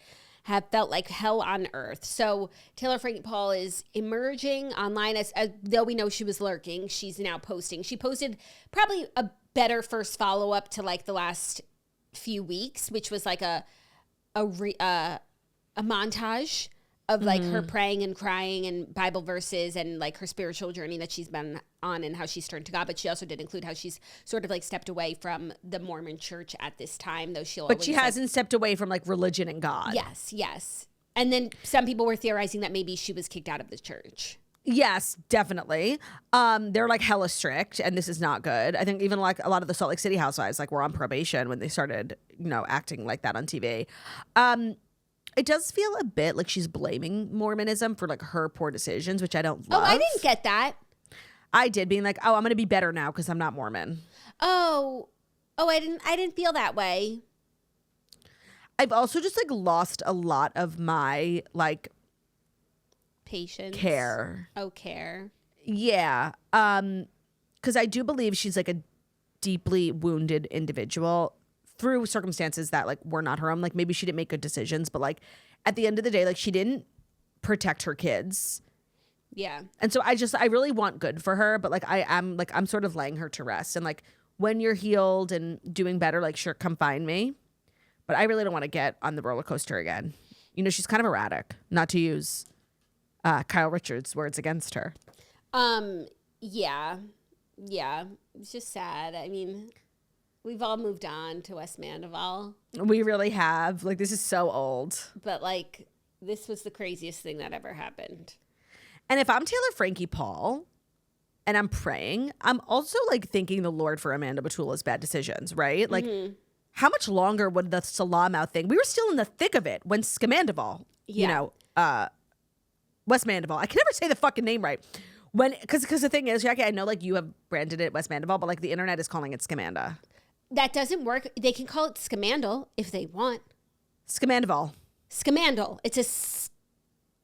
have felt like hell on earth. So Taylor Frankie Paul is emerging online as though we know she was lurking. She's now posting. She posted probably a better first follow-up to like the last few weeks, which was like a montage of like her praying and crying and Bible verses and like her spiritual journey that she's been on and how she's turned to God. But she also did include how she's sort of like stepped away from the Mormon church at this time, though But she hasn't stepped away from like religion and God. Yes. And then some people were theorizing that maybe she was kicked out of the church. Yes, definitely. They're like hella strict, and this is not good. I think even like a lot of the Salt Lake City housewives like were on probation when they started, you know, acting like that on TV. It does feel a bit like she's blaming Mormonism for like her poor decisions, which I don't love. Oh, I didn't get that. I did, being like, oh, I'm going to be better now because I'm not Mormon. Oh, I didn't feel that way. I've also just like lost a lot of my like Patience. care. Oh, care. Yeah. Because I do believe she's like a deeply wounded individual through circumstances that like were not her own. Like maybe she didn't make good decisions, but like at the end of the day, like she didn't protect her kids. Yeah. And so I really want good for her, but like I'm sort of laying her to rest. And like when you're healed and doing better, like sure, come find me. But I really don't want to get on the roller coaster again. You know, she's kind of erratic, not to use Kyle Richards' words against her. Yeah. It's just sad. I mean, we've all moved on to West Mandival. We really have. Like, this is so old. But like, this was the craziest thing that ever happened. And if I'm Taylor Frankie Paul and I'm praying, I'm also like thanking the Lord for Amanda Batula's bad decisions, right? Like, how much longer would the Salamau thing? We were still in the thick of it when Scamandival, you know, West Mandival. I can never say the fucking name right. Because the thing is, Jackie, I know like you have branded it West Mandival, but like the internet is calling it Scamanda. That doesn't work. They can call it Scamandal if they want. Scamandival. Scamandal. It's a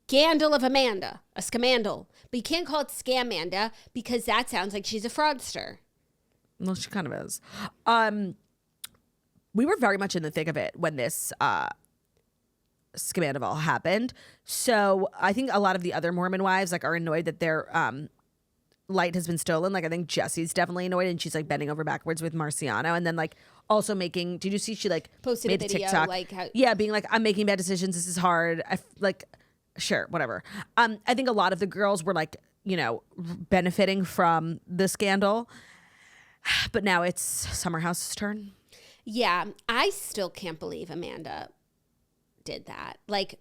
scandal of Amanda. A scamandal. But you can't call it Scamanda because that sounds like she's a fraudster. Well, she kind of is. We were very much in the thick of it when this Scamandival happened. So I think a lot of the other Mormon wives like are annoyed that their light has been stolen. Like I think Jesse's definitely annoyed and she's like bending over backwards with Marciano and then like also making, did you see she like posted made a video TikTok, like how being like, I'm making bad decisions, this is hard. Like sure, whatever. I think a lot of the girls were like, you know, benefiting from the scandal. But now it's Summerhouse's turn. Yeah, I still can't believe Amanda did that. Like,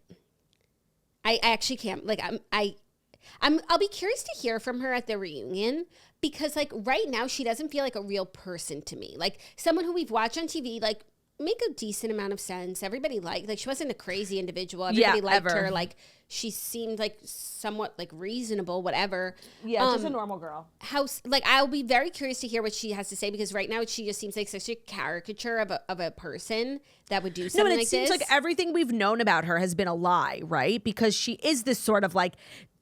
I actually can't. Like, I'll be curious to hear from her at the reunion because, like, right now she doesn't feel like a real person to me. Like someone who we've watched on TV, like, make a decent amount of sense. Everybody liked, like, she wasn't a crazy individual. Everybody liked her. Like, she seemed like somewhat like reasonable, whatever. Yeah, just a normal girl. Like, I'll be very curious to hear what she has to say because right now she just seems like such a caricature of a person that would do something like this. No, and it seems like everything we've known about her has been a lie, right? Because she is this sort of like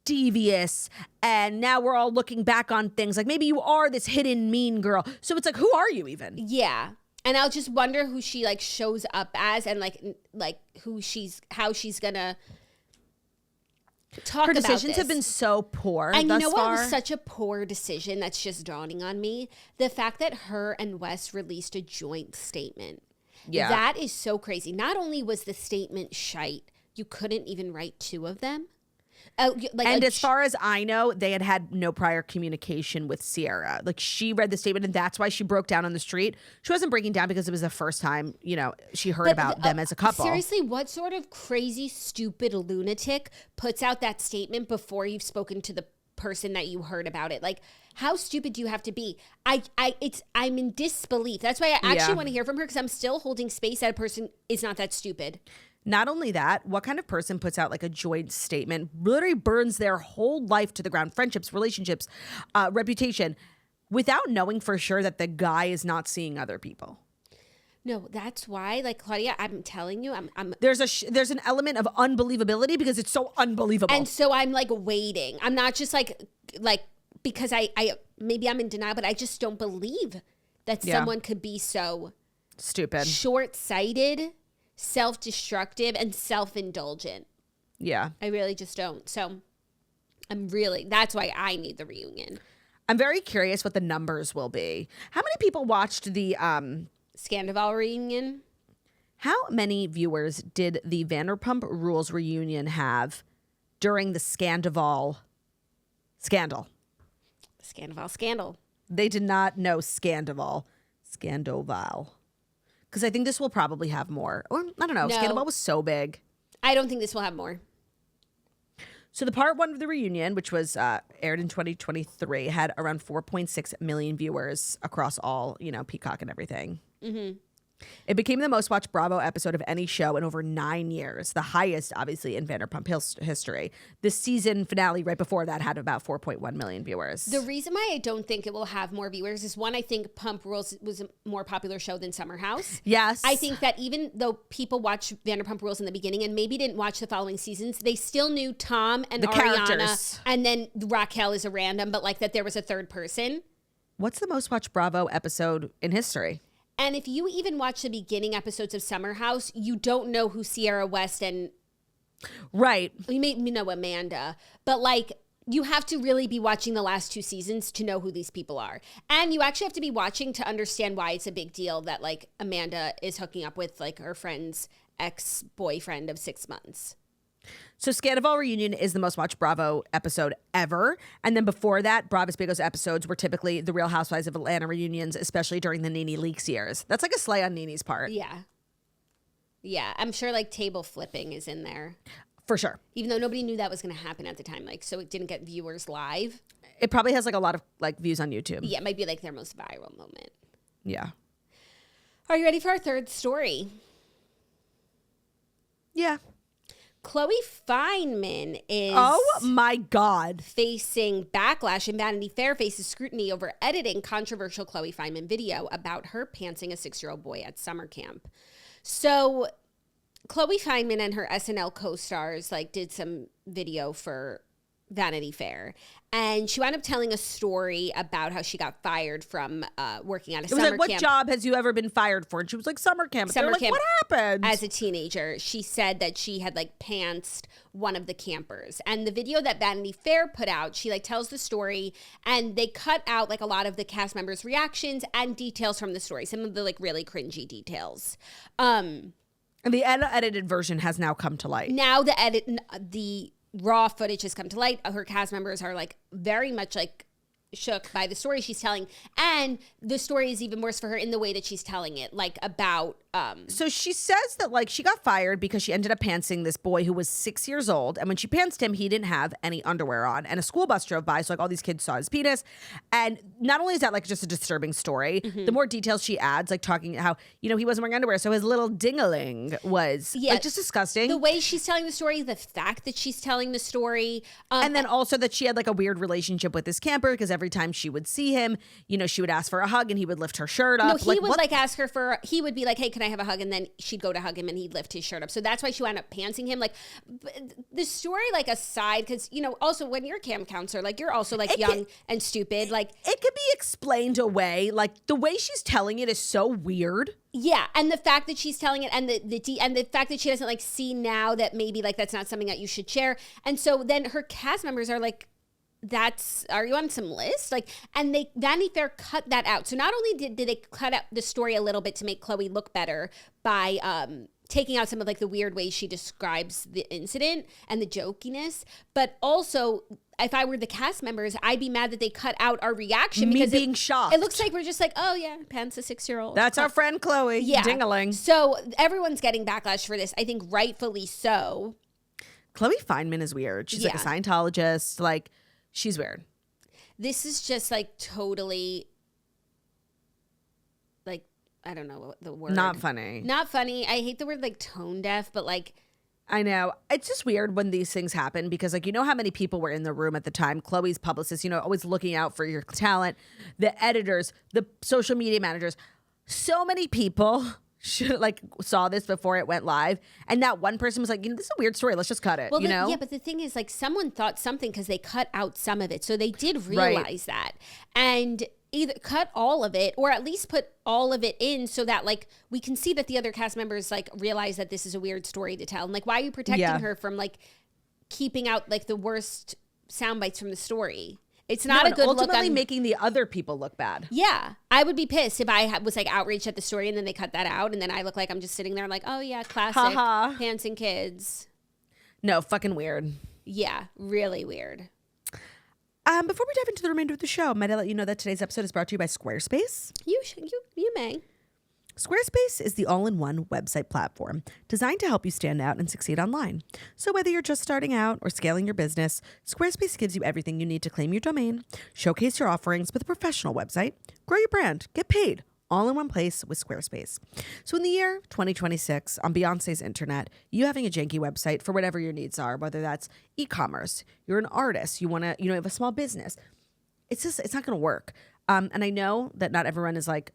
devious, and now we're all looking back on things like maybe you are this hidden mean girl. So it's like, who are you even? Yeah. And I'll just wonder who she like shows up as and like how she's gonna talk about this. Her decisions have been so poor and thus you know far. what was such a poor decision that's just dawning on me? The fact that her and Wes released a joint statement. Yeah. That is so crazy. Not only was the statement shite, you couldn't even write two of them. And as far as I know, they had no prior communication with Sierra. Like she read the statement and that's why she broke down on the street. She wasn't breaking down because it was the first time, you know, she heard about them as a couple. Seriously, what sort of crazy, stupid lunatic puts out that statement before you've spoken to the person that you heard about it? Like, how stupid do you have to be? I'm in disbelief. That's why I actually want to hear from her because I'm still holding space that a person is not that stupid. Not only that, what kind of person puts out like a joint statement, literally burns their whole life to the ground, friendships, relationships, reputation, without knowing for sure that the guy is not seeing other people? No, that's why, like, Claudia, I'm telling you, I'm there's an element of unbelievability because it's so unbelievable. And so I'm like waiting. I'm not just like because I maybe I'm in denial, but I just don't believe that someone could be so stupid, short-sighted, self-destructive, and self-indulgent. Yeah. I really just don't. So that's why I need the reunion. I'm very curious what the numbers will be. How many people watched the Scandival reunion? How many viewers did the Vanderpump Rules reunion have during the Scandival scandal? Scandival scandal. They did not know Scandival. Scandoval. Because I think this will probably have more. Or, I don't know. No. Scandival was so big. I don't think this will have more. So the part one of the reunion, which was aired in 2023, had around 4.6 million viewers across all, you know, Peacock and everything. Mm-hmm. It became the most watched Bravo episode of any show in over 9 years, the highest, obviously, in Vanderpump history. The season finale right before that had about 4.1 million viewers. The reason why I don't think it will have more viewers is, one, I think Pump Rules was a more popular show than Summer House. Yes. I think that even though people watched Vanderpump Rules in the beginning and maybe didn't watch the following seasons, they still knew Tom and the Ariana. Characters. And then Raquel is a random, but like that there was a third person. what's the most watched Bravo episode in history? And if you even watch the beginning episodes of Summer House, you don't know who Sierra West and Right. you may know Amanda, but like you have to really be watching the last 2 seasons to know who these people are. And you actually have to be watching to understand why it's a big deal that like Amanda is hooking up with like her friend's ex-boyfriend of 6 months. So Scandival Reunion is the most watched Bravo episode ever. And then before that, Bravos Bigos episodes were typically the Real Housewives of Atlanta reunions, especially during the Nene Leakes years. That's like a slay on Nene's part. Yeah. Yeah. I'm sure like table flipping is in there. For sure. Even though nobody knew that was going to happen at the time. Like, so it didn't get viewers live. It probably has like a lot of like views on YouTube. Yeah. It might be like their most viral moment. Yeah. Are you ready for our third story? Yeah. Chloe Fineman is Oh my God. facing backlash, and Vanity Fair faces scrutiny over editing controversial Chloe Fineman video about her pantsing a 6-year-old boy at summer camp. So Chloe Fineman and her SNL co-stars like did some video for Vanity Fair, and she wound up telling a story about how she got fired from working at a summer like, what camp. job has you ever been fired for? And she was like, summer camp. Summer They're camp. like, what happened? As a teenager, she said that she had like pantsed one of the campers. And the video that Vanity Fair put out, she like tells the story, and they cut out like a lot of the cast members' reactions and details from the story. Some of the like really cringy details. And the edited version has now come to light. Now the raw footage has come to light. Her cast members are like very much like shook by the story she's telling, and the story is even worse for her in the way that she's telling it, like about So she says that like she got fired because she ended up pantsing this boy who was 6 years old, and when she pantsed him, he didn't have any underwear on, and a school bus drove by, so like all these kids saw his penis. And not only is that like just a disturbing story, the more details she adds, like talking how, you know, he wasn't wearing underwear, so his little ding-a-ling was like just disgusting. The way she's telling the story, the fact that she's telling the story, and then also that she had like a weird relationship with this camper, because every time she would see him, you know, she would ask for a hug and he would lift her shirt up. No, he would like ask her for, he would be like, hey, can I have a hug? And then she'd go to hug him and he'd lift his shirt up. So that's why she wound up pantsing him. Like the story, like aside, because, you know, also when you're a camp counselor, like you're also like young and stupid. Like it could be explained away. Like the way she's telling it is so weird. Yeah, and the fact that she's telling it, and the fact that she doesn't like see now that maybe like that's not something that you should share. And so then her cast members are like, are you on some list? Like, and Vanity Fair cut that out. So not only did they cut out the story a little bit to make Chloe look better by taking out some of like the weird ways she describes the incident and the jokiness, but also if I were the cast members, I'd be mad that they cut out our reaction because being shocked. It looks like we're just like, oh yeah, pants a 6-year-old. That's our friend Chloe. Yeah. Ding-a-ling. So everyone's getting backlash for this. I think rightfully so. Chloe Fineman is weird. She's like a Scientologist. Like, she's weird. This is just like totally, like, I don't know what the word. Not funny. Not funny. I hate the word like tone deaf, but like. I know. It's just weird when these things happen because, like, you know how many people were in the room at the time? Chloe's publicist, you know, always looking out for your talent, the editors, the social media managers. So many people saw this before it went live, and that one person was like, you know, this is a weird story, let's just cut it. Well, you know? Yeah, but the thing is, like, someone thought something because they cut out some of it, so they did realize that, and either cut all of it or at least put all of it in so that like we can see that the other cast members like realize that this is a weird story to tell, and like why are you protecting her from like keeping out like the worst sound bites from the story? It's not a good look. Ultimately making the other people look bad. Yeah. I would be pissed if I was like outraged at the story and then they cut that out and then I look like I'm just sitting there like, oh yeah, classic pants and kids. No, fucking weird. Yeah, really weird. Before we dive into the remainder of the show, might I let you know that today's episode is brought to you by Squarespace? You may. Squarespace is the all-in-one website platform designed to help you stand out and succeed online. So whether you're just starting out or scaling your business, Squarespace gives you everything you need to claim your domain, showcase your offerings with a professional website, grow your brand, get paid, all in one place with Squarespace. So in the year 2026, on Beyonce's internet, you having a janky website for whatever your needs are, whether that's e-commerce, you're an artist, you have a small business, it's not going to work. And I know that not everyone is like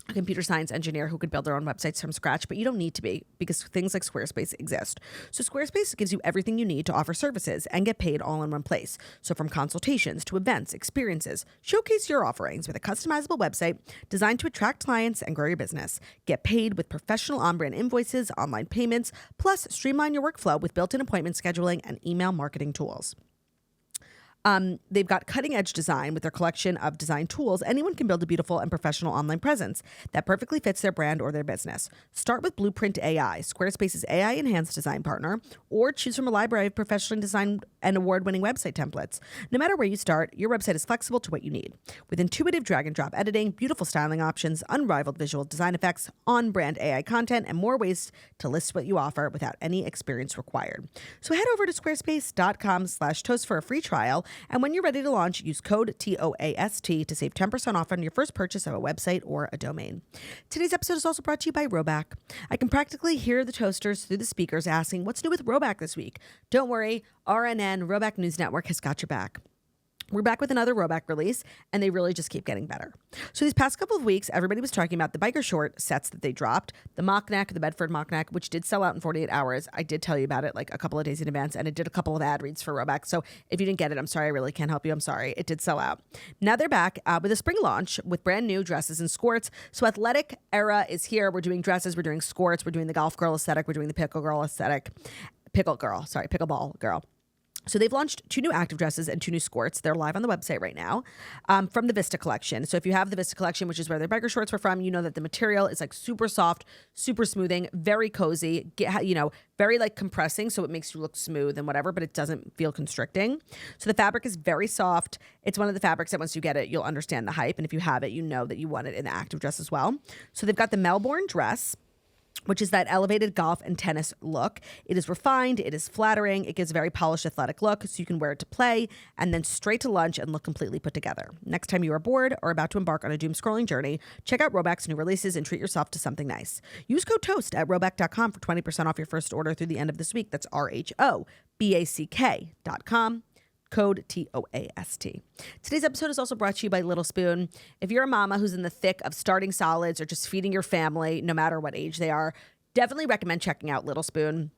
a computer science engineer who could build their own websites from scratch, but you don't need to be because things like Squarespace exist. So Squarespace gives you everything you need to offer services and get paid all in one place. So from consultations to events, experiences, showcase your offerings with a customizable website designed to attract clients and grow your business. Get paid with professional on-brand invoices, online payments, plus streamline your workflow with built-in appointment scheduling and email marketing tools. They've got cutting edge design with their collection of design tools. Anyone can build a beautiful and professional online presence that perfectly fits their brand or their business. Start with Blueprint AI, Squarespace's AI enhanced design partner, or choose from a library of professionally designed and award-winning website templates. No matter where you start, your website is flexible to what you need. With intuitive drag and drop editing, beautiful styling options, unrivaled visual design effects, on-brand AI content, and more ways to list what you offer without any experience required. So head over to squarespace.com/toast for a free trial. And when you're ready to launch, use code TOAST to save 10% off on your first purchase of a website or a domain. Today's episode is also brought to you by Roback. I can practically hear the toasters through the speakers asking, what's new with Roback this week? Don't worry, RNN, Roback News Network, has got your back. We're back with another Roback release, and they really just keep getting better. So these past couple of weeks, everybody was talking about the biker short sets that they dropped, the mock neck, the Bedford mock neck, which did sell out in 48 hours. I did tell you about it like a couple of days in advance, and it did a couple of ad reads for Roback. So if you didn't get it, I'm sorry, I really can't help you. I'm sorry. It did sell out. Now they're back with a spring launch with brand new dresses and skirts. So athletic era is here. We're doing dresses, we're doing skirts, we're doing the golf girl aesthetic, we're doing the pickleball girl. So they've launched 2 new active dresses and 2 new skirts. They're live on the website right now from the Vista collection. So if you have the Vista collection, which is where their biker shorts were from, you know that the material is like super soft, super smoothing, very cozy, very like compressing. So it makes you look smooth and whatever, but it doesn't feel constricting. So the fabric is very soft. It's one of the fabrics that once you get it, you'll understand the hype. And if you have it, you know that you want it in the active dress as well. So they've got the Melbourne dress, which is that elevated golf and tennis look. It is refined, it is flattering, it gives a very polished athletic look, so you can wear it to play and then straight to lunch and look completely put together. Next time you are bored or about to embark on a doom-scrolling journey, check out Roback's new releases and treat yourself to something nice. Use code TOAST at roback.com for 20% off your first order through the end of this week. That's RHOBACK.com. Code TOAST. Today's episode is also brought to you by Little Spoon. If you're a mama who's in the thick of starting solids or just feeding your family, no matter what age they are, definitely recommend checking out Little Spoon.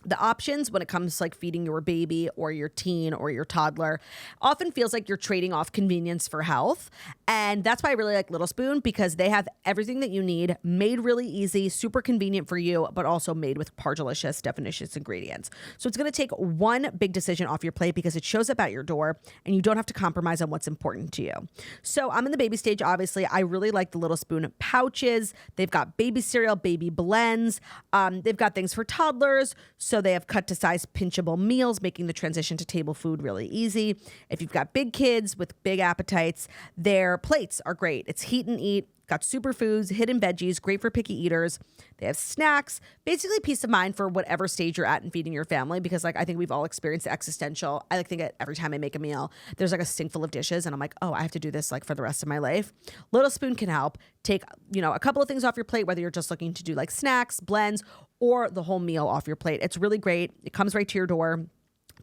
The options when it comes to like feeding your baby or your teen or your toddler often feels like you're trading off convenience for health. And that's why I really like Little Spoon, because they have everything that you need, made really easy, super convenient for you, but also made with pardelicious, delicious ingredients. So it's going to take one big decision off your plate because it shows up at your door and you don't have to compromise on what's important to you. So I'm in the baby stage, obviously. I really like the Little Spoon pouches. They've got baby cereal, baby blends. They've got things for toddlers. So they have cut to size pinchable meals, making the transition to table food really easy. If you've got big kids with big appetites, their plates are great. It's heat and eat. Got superfoods, hidden veggies, great for picky eaters. They have snacks, basically peace of mind for whatever stage you're at in feeding your family, because like I think we've all experienced the existential. I like think every time I make a meal, there's like a sink full of dishes and I'm like, oh, I have to do this like for the rest of my life. Little Spoon can help take, a couple of things off your plate, whether you're just looking to do like snacks, blends, or the whole meal off your plate. It's really great. It comes right to your door.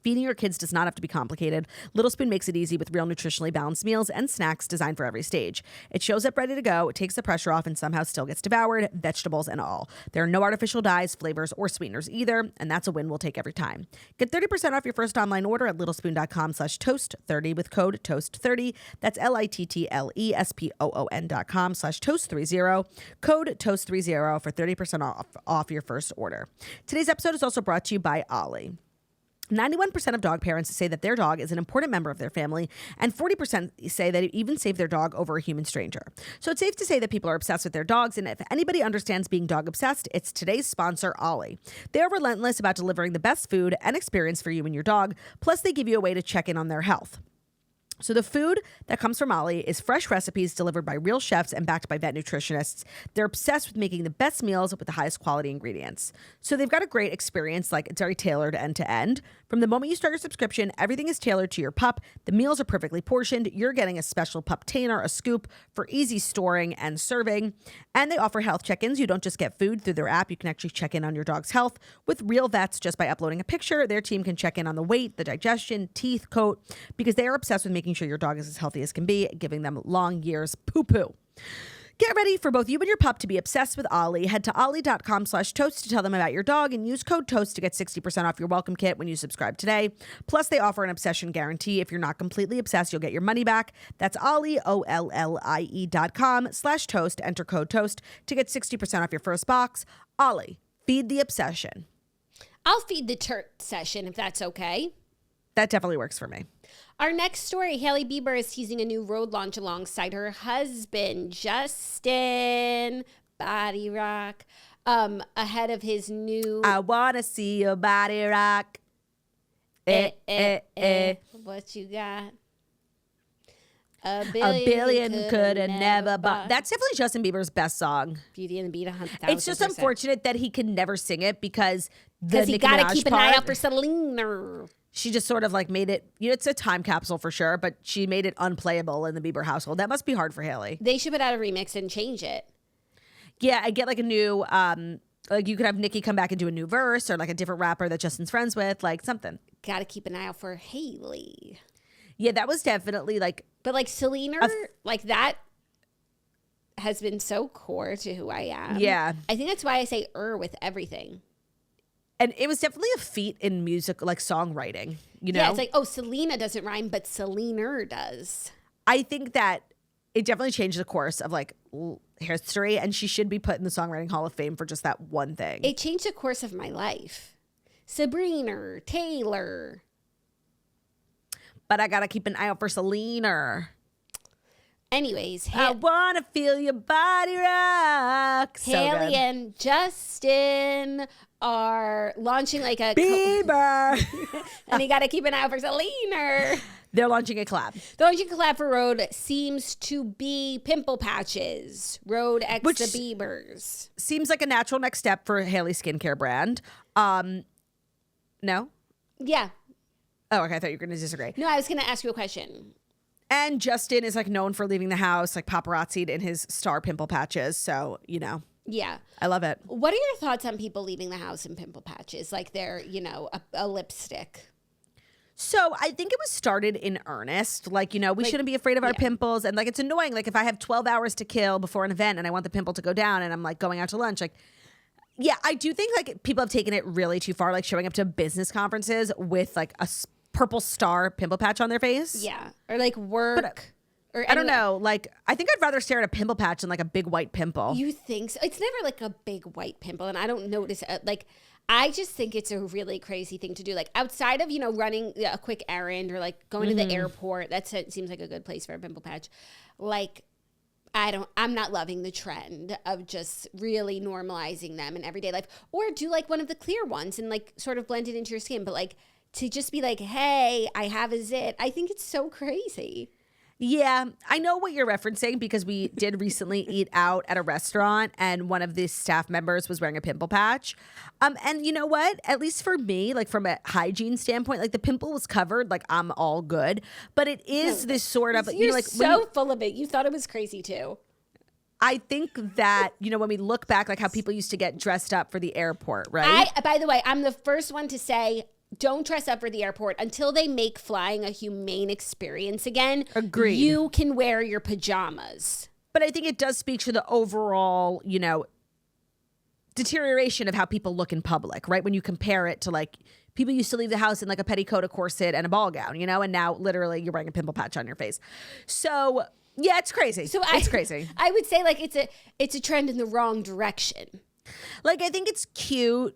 Feeding your kids does not have to be complicated. Little Spoon makes it easy with real nutritionally balanced meals and snacks designed for every stage. It shows up ready to go, it takes the pressure off, and somehow still gets devoured, vegetables and all. There are no artificial dyes, flavors, or sweeteners either, and that's a win we'll take every time. Get 30% off your first online order at littlespoon.com/toast30 with code TOAST30. That's LITTLESPOON.com/toast30. Code TOAST30 for 30% off your first order. Today's episode is also brought to you by Ollie. 91% of dog parents say that their dog is an important member of their family, and 40% say that it even saved their dog over a human stranger. So it's safe to say that people are obsessed with their dogs, and if anybody understands being dog obsessed, it's today's sponsor, Ollie. They are relentless about delivering the best food and experience for you and your dog, plus they give you a way to check in on their health. So the food that comes from Ollie is fresh recipes delivered by real chefs and backed by vet nutritionists. They're obsessed with making the best meals with the highest quality ingredients. So they've got a great experience, like it's very tailored end to end. From the moment you start your subscription, everything is tailored to your pup. The meals are perfectly portioned. You're getting a special pup tainer, a scoop for easy storing and serving. And they offer health check-ins. You don't just get food through their app. You can actually check in on your dog's health with real vets just by uploading a picture. Their team can check in on the weight, the digestion, teeth, coat, because they are obsessed with making sure your dog is as healthy as can be, giving them long years poo-poo. Get ready for both you and your pup to be obsessed with Ollie. Head to ollie.com/toast to tell them about your dog and use code TOAST to get 60% off your welcome kit when you subscribe today. Plus, they offer an obsession guarantee. If you're not completely obsessed, you'll get your money back. That's Ollie, OLLIE.com/toast. Enter code TOAST to get 60% off your first box. Ollie, feed the obsession. I'll feed the turt session if that's okay. That definitely works for me. Our next story, Hailey Bieber is teasing a new Rhode launch alongside her husband, Justin Body Rock, ahead of his new... I want to see your body rock. What you got? A billion could have never bought. That's definitely Justin Bieber's best song. Beauty and the Beat, 100,000%. It's just unfortunate that he can never sing it because he got to Minaj keep an part, eye out for Selena. She just sort of like made it, it's a time capsule for sure, but she made it unplayable in the Bieber household. That must be hard for Hailey. They should put out a remix and change it. Yeah, I get like a new, like you could have Nicki come back and do a new verse or like a different rapper that Justin's friends with, like something. Got to keep an eye out for Hailey. Yeah, that was definitely like. But like Selena, like that has been so core to who I am. Yeah. I think that's why I say with everything. And it was definitely a feat in music, like songwriting, you know? Yeah, it's like, oh, Selena doesn't rhyme, but Selena does. I think that it definitely changed the course of like history, and she should be put in the Songwriting Hall of Fame for just that one thing. It changed the course of my life. Sabrina, Taylor. But I got to keep an eye out for Selena. Anyways, I want to feel your body rock. Hailey and Justin are launching like a Bieber. and you got to keep an eye out for Selena. They're launching a collab. The launching collab for Rhode seems to be pimple patches. Rhode X the Biebers. Seems like a natural next step for Hailey's skincare brand. No? Yeah. Oh, okay. I thought you were going to disagree. No, I was going to ask you a question. And Justin is like known for leaving the house, like paparazzi'd in his star pimple patches. So, Yeah. I love it. What are your thoughts on people leaving the house in pimple patches? Like they're, a lipstick. So I think it was started in earnest. Like, we shouldn't be afraid of our pimples. And like, it's annoying. Like if I have 12 hours to kill before an event and I want the pimple to go down and I'm like going out to lunch, like, yeah, I do think like people have taken it really too far, like showing up to business conferences with like a purple star pimple patch on their face. Yeah. Or like work. Or I don't know. Like, I think I'd rather stare at a pimple patch than like a big white pimple. You think so? It's never like a big white pimple. And I don't notice like, I just think it's a really crazy thing to do. Like outside of, running a quick errand or like going to the airport, seems like a good place for a pimple patch. Like, I'm not loving the trend of just really normalizing them in everyday life. Or do like one of the clear ones and like sort of blend it into your skin. But like to just be like, hey, I have a zit. I think it's so crazy. Yeah, I know what you're referencing because we did recently eat out at a restaurant and one of the staff members was wearing a pimple patch. And you know what? At least for me, like from a hygiene standpoint, like the pimple was covered, like I'm all good. But it is this sort of, You're like so full of it. You thought it was crazy too. I think that, when we look back, like how people used to get dressed up for the airport, right? By the way, I'm the first one to say, don't dress up for the airport until they make flying a humane experience again. Agreed. You can wear your pajamas. But I think it does speak to the overall, deterioration of how people look in public, right? When you compare it to like people used to leave the house in like a petticoat, a corset, and a ball gown, and now literally you're wearing a pimple patch on your face. So yeah, it's crazy. It's crazy. I would say like it's a trend in the wrong direction. Like I think it's cute.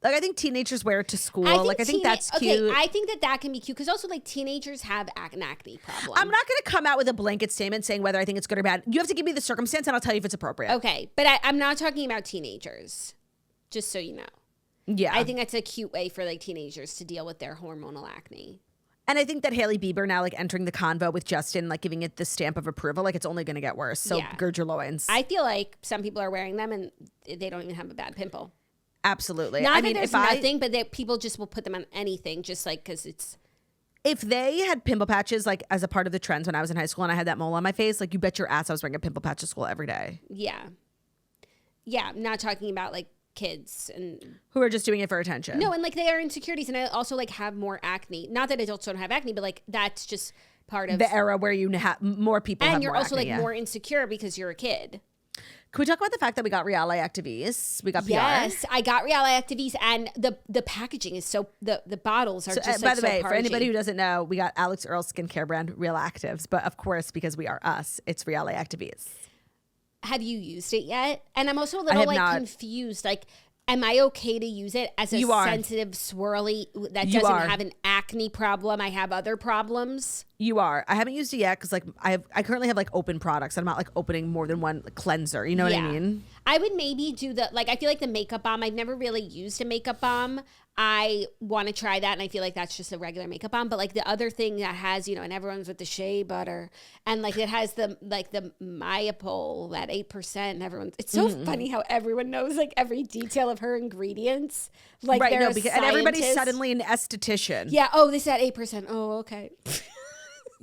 Like, I think teenagers wear it to school. I think that's cute. Okay, I think that can be cute because also, like, teenagers have an acne problem. I'm not going to come out with a blanket statement saying whether I think it's good or bad. You have to give me the circumstance, and I'll tell you if it's appropriate. Okay, but I'm not talking about teenagers, just so you know. Yeah. I think that's a cute way for, like, teenagers to deal with their hormonal acne. And I think that Hailey Bieber now, like, entering the convo with Justin, like, giving it the stamp of approval, like, it's only going to get worse. So gird your loins. I feel like some people are wearing them, and they don't even have a bad pimple. Absolutely. Not that there's nothing, but people just will put them on anything just like because it's. If they had pimple patches like as a part of the trends when I was in high school and I had that mole on my face, like you bet your ass I was wearing a pimple patch to school every day. Yeah. Yeah. I'm not talking about like kids and who are just doing it for attention. No, and like they are insecurities and I also like have more acne. Not that adults don't have acne, but like that's just part of the era where you have more people have and you're more also acne, like more insecure because you're a kid. Can we talk about the fact that we got Reale Activis? We got PR. Yes, I got Reale Activis, and the packaging is so the bottles are just by the so way, for pargy. anybody who doesn't know, we got Alex Earl's skincare brand, Real Actives, but of course, because we are us, it's Reale Activis. Have you used it yet? And I'm also a little confused. Like, am I okay to use it as a sensitive swirly that doesn't have an acne problem? I have other problems. You are. I haven't used it yet because like I currently have like open products. I'm not like opening more than one cleanser. You know what I mean? I would maybe do I feel like the makeup balm. I've never really used a makeup balm. I want to try that, and I feel like that's just a regular makeup balm. But like the other thing that has, and everyone's with the shea butter, and like it has the Mayapol, that 8%, and everyone's. It's so funny how everyone knows like every detail of her ingredients. Like and everybody's suddenly an esthetician. Yeah. Oh, this is at 8%. Oh, okay.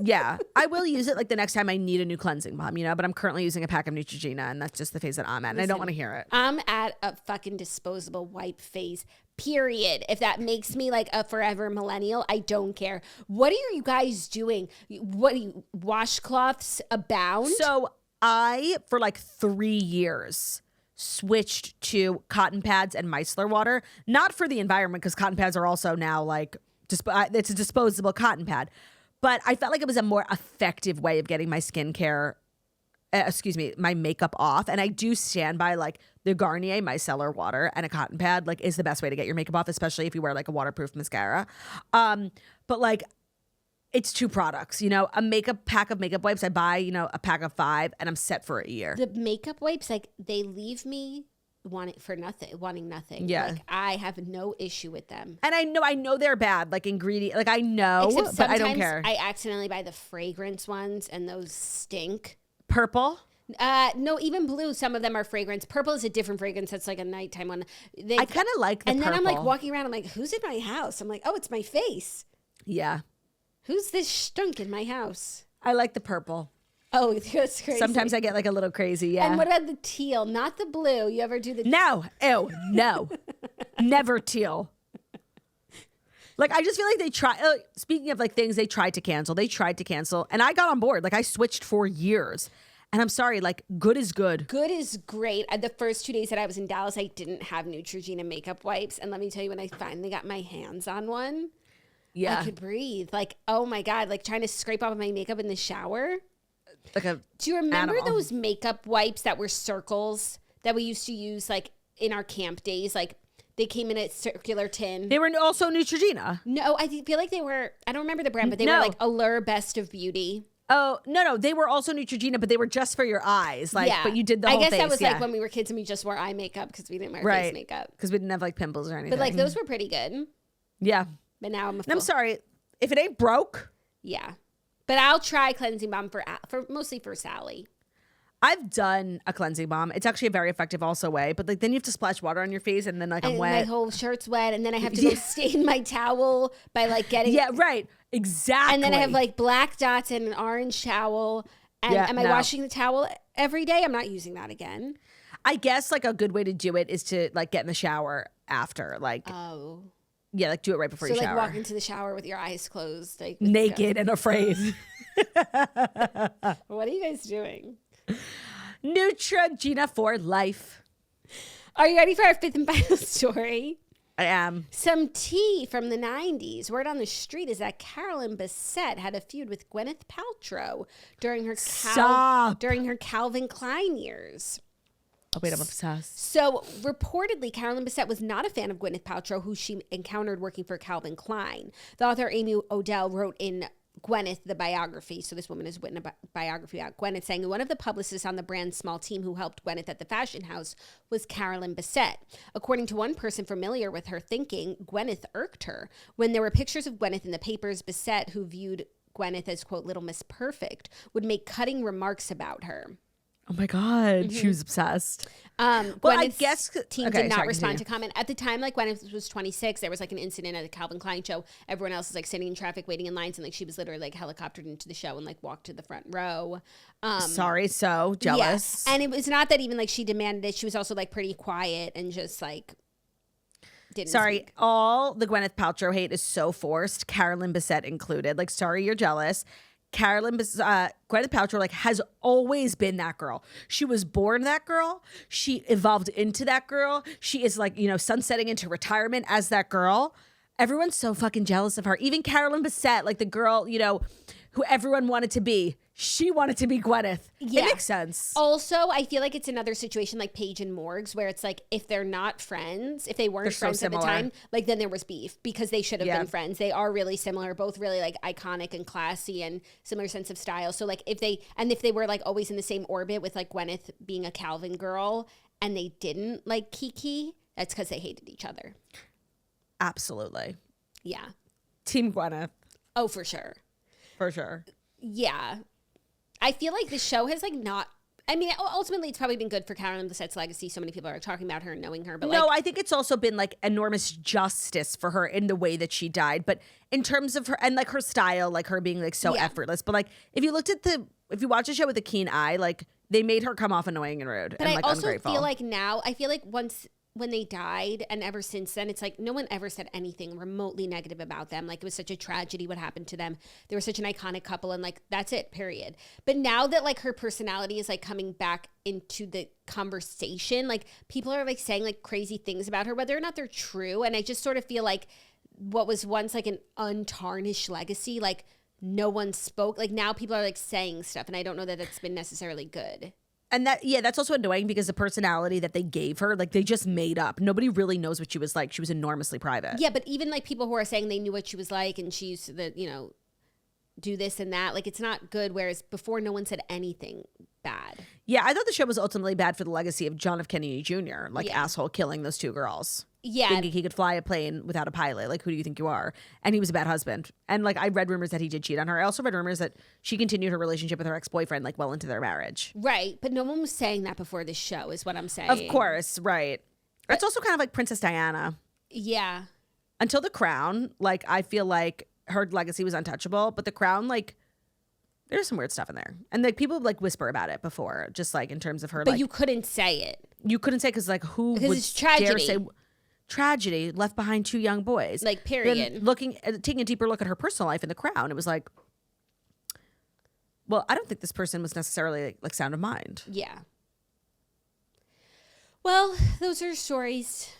Yeah, I will use it like the next time I need a new cleansing balm, but I'm currently using a pack of Neutrogena, and that's just the phase that I'm at, and I don't want to hear it. I'm at a fucking disposable wipe phase, period. If that makes me like a forever millennial, I don't care. What are you guys doing? What are you, washcloths abound? So I, for like 3 years, switched to cotton pads and micellar water, not for the environment, because cotton pads are also now like, it's a disposable cotton pad. But I felt like it was a more effective way of getting my my makeup off. And I do stand by like the Garnier micellar water and a cotton pad like is the best way to get your makeup off, especially if you wear like a waterproof mascara. But like it's 2 products, a pack of makeup wipes. I buy, a pack of 5 and I'm set for a year. The makeup wipes, like they leave me wanting nothing. Yeah. Like I have no issue with them. And I know they're bad, like ingredient, like I know, but I don't care. I accidentally buy the fragrance ones and those stink. Purple? No, even blue. Some of them are fragrance. Purple is a different fragrance. That's like a nighttime one. I kind of like the purple. And then I'm like walking around. I'm like, who's in my house? I'm like, oh, it's my face. Yeah. Who's this stunk in my house? I like the purple. Oh, that's crazy. Sometimes I get like a little crazy, yeah. And what about the teal? Not the blue. You ever do the No. Ew, no. Never teal. Like, I just feel like they speaking of like things they tried to cancel, and I got on board. Like, I switched for years. And I'm sorry, like, good is good. Good is great. The first 2 days that I was in Dallas, I didn't have Neutrogena makeup wipes. And let me tell you, when I finally got my hands on one, I could breathe. Like, oh my God, like trying to scrape off my makeup in the shower. Do you remember those makeup wipes that were circles that we used to use like in our camp days? Like they came in a circular tin. They were also Neutrogena. No, I feel like they were, I don't remember the brand, but they were like Allure Best of Beauty. Oh, no, they were also Neutrogena, but they were just for your eyes. Like, but you did the whole face. I guess that was like when we were kids and we just wore eye makeup because we didn't wear face makeup. Because we didn't have like pimples or anything. But like those were pretty good. Yeah. But now I'm sorry. If it ain't broke. Yeah. But I'll try cleansing balm for mostly for Sally. I've done a cleansing balm. It's actually a very effective also way, but like then you have to splash water on your face and then like I'm wet. My whole shirt's wet and then I have to go stain my towel by like getting. Yeah, right. Exactly. And then I have like black dots and an orange towel. And am I washing the towel every day? I'm not using that again. I guess like a good way to do it is to like get in the shower after like. Oh. Yeah, like do it right before you shower. So like walk into the shower with your eyes closed. Like naked and afraid. What are you guys doing? Neutrogena for life. Are you ready for our 5th and final story? I am. Some tea from the 90s. Word on the street is that Carolyn Bessette had a feud with Gwyneth Paltrow during her Calvin Klein years. Oh, wait, I'm obsessed. So, reportedly, Carolyn Bessette was not a fan of Gwyneth Paltrow, who she encountered working for Calvin Klein. The author Amy Odell wrote in Gwyneth, the biography. So this woman has written a biography about Gwyneth, saying one of the publicists on the brand's small team who helped Gwyneth at the fashion house was Carolyn Bessette. According to one person familiar with her thinking, Gwyneth irked her. When there were pictures of Gwyneth in the papers, Bessette, who viewed Gwyneth as, quote, Little Miss Perfect, would make cutting remarks about her. Oh my God, she was obsessed. I guess team did not respond to comment. At the time, like when it was 26, there was like an incident at the Calvin Klein show. Everyone else was like sitting in traffic, waiting in lines, and like she was literally like helicoptered into the show and like walked to the front row. Sorry, so jealous. Yeah. And it was not that even like she demanded it. She was also like pretty quiet and just like didn't speak. All the Gwyneth Paltrow hate is so forced, Carolyn Bessette included. Like, sorry, you're jealous. Gwyneth Paltrow like has always been that girl. She was born that girl. She evolved into that girl. She is like, sunsetting into retirement as that girl. Everyone's so fucking jealous of her. Even Carolyn Bessette, like the girl, who everyone wanted to be. She wanted to be Gwyneth. Yeah. It makes sense. Also, I feel like it's another situation like Paige and Morgs where it's like if they're not friends, if they weren't friends at the time, like then there was beef because they should have been friends. They are really similar, both really like iconic and classy and similar sense of style. So like if they were like always in the same orbit with like Gwyneth being a Calvin girl and they didn't like Kiki, that's because they hated each other. Absolutely. Yeah. Team Gwyneth. Oh, for sure. For sure. Yeah. I feel like the show has like not. I mean, ultimately, it's probably been good for Carolyn Bessette's legacy. So many people are talking about her and knowing her. But no, I think it's also been like enormous justice for her in the way that she died. But in terms of her and like her style, like her being like so effortless. But like if you watch the show with a keen eye, like they made her come off annoying and rude. But and I like also ungrateful. feel like now, when they died and ever since then, it's like no one ever said anything remotely negative about them. Like it was such a tragedy what happened to them. They were such an iconic couple and like that's it, period. But now that like her personality is like coming back into the conversation, like people are like saying like crazy things about her, whether or not they're true. And I just sort of feel like what was once like an untarnished legacy, like no one spoke. Like now people are like saying stuff and I don't know that it's been necessarily good. And that's also annoying because the personality that they gave her, like they just made up. Nobody really knows what she was like. She was enormously private. Yeah, but even like people who are saying they knew what she was like and she used to, do this and that, like it's not good. Whereas before, no one said anything bad. Yeah, I thought the show was ultimately bad for the legacy of John F. Kennedy Jr., asshole killing those two girls. Yeah. Thinking he could fly a plane without a pilot. Like, who do you think you are? And he was a bad husband. And like, I read rumors that he did cheat on her. I also read rumors that she continued her relationship with her ex-boyfriend, like well into their marriage. Right. But no one was saying that before this show is what I'm saying. Of course. Right. It's also kind of like Princess Diana. Yeah. Until The Crown, like, I feel like her legacy was untouchable. But The Crown, like, there's some weird stuff in there. And like people like whisper about it before, just like in terms of her. But like, you couldn't say it. You couldn't say because like who would it's tragedy. dare say tragedy left behind two young boys. Like, period. Then taking a deeper look at her personal life in The Crown, it was like, well, I don't think this person was necessarily like sound of mind. Yeah. Well, those are stories.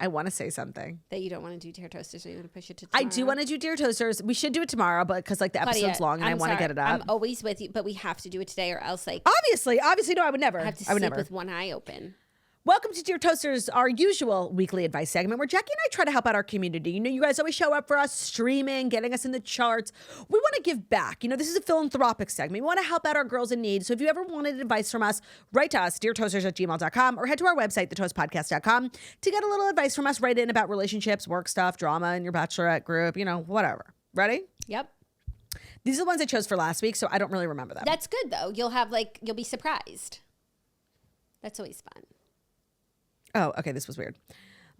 I want to say something. That you don't want to do Dear Toasters, so you want to push it to tomorrow? I do want to do Dear Toasters. We should do it tomorrow, but because like the episode's Claudia, long and I want to get it up. I'm always with you, but we have to do it today or else like Obviously, no, I would never. I have to I would sleep never. with one eye open. Welcome to Dear Toasters, our usual weekly advice segment where Jackie and I try to help out our community. You guys always show up for us, streaming, getting us in the charts. We want to give back. This is a philanthropic segment. We want to help out our girls in need. So if you ever wanted advice from us, write to us, deartoasters@gmail.com, or head to our website, thetoastpodcast.com, to get a little advice from us. Write in about relationships, work stuff, drama in your Bachelorette group, whatever. Ready? Yep. These are the ones I chose for last week, so I don't really remember them. That's good though. You'll be surprised. That's always fun. Oh, okay, this was weird.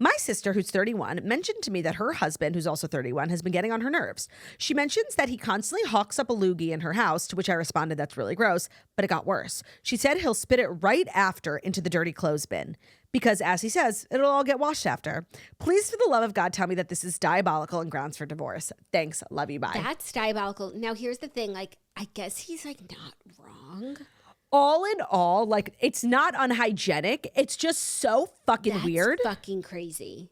My sister, who's 31, mentioned to me that her husband, who's also 31, has been getting on her nerves. She mentions that he constantly hawks up a loogie in her house, to which I responded, that's really gross, but it got worse. She said he'll spit it right after into the dirty clothes bin because, as he says, it'll all get washed after. Please, for the love of God, tell me that this is diabolical and grounds for divorce. Thanks. Love you. Bye. That's diabolical. Now, here's the thing. Like, I guess he's like not wrong. All in all, like, it's not unhygienic. It's just so fucking weird. Fucking crazy.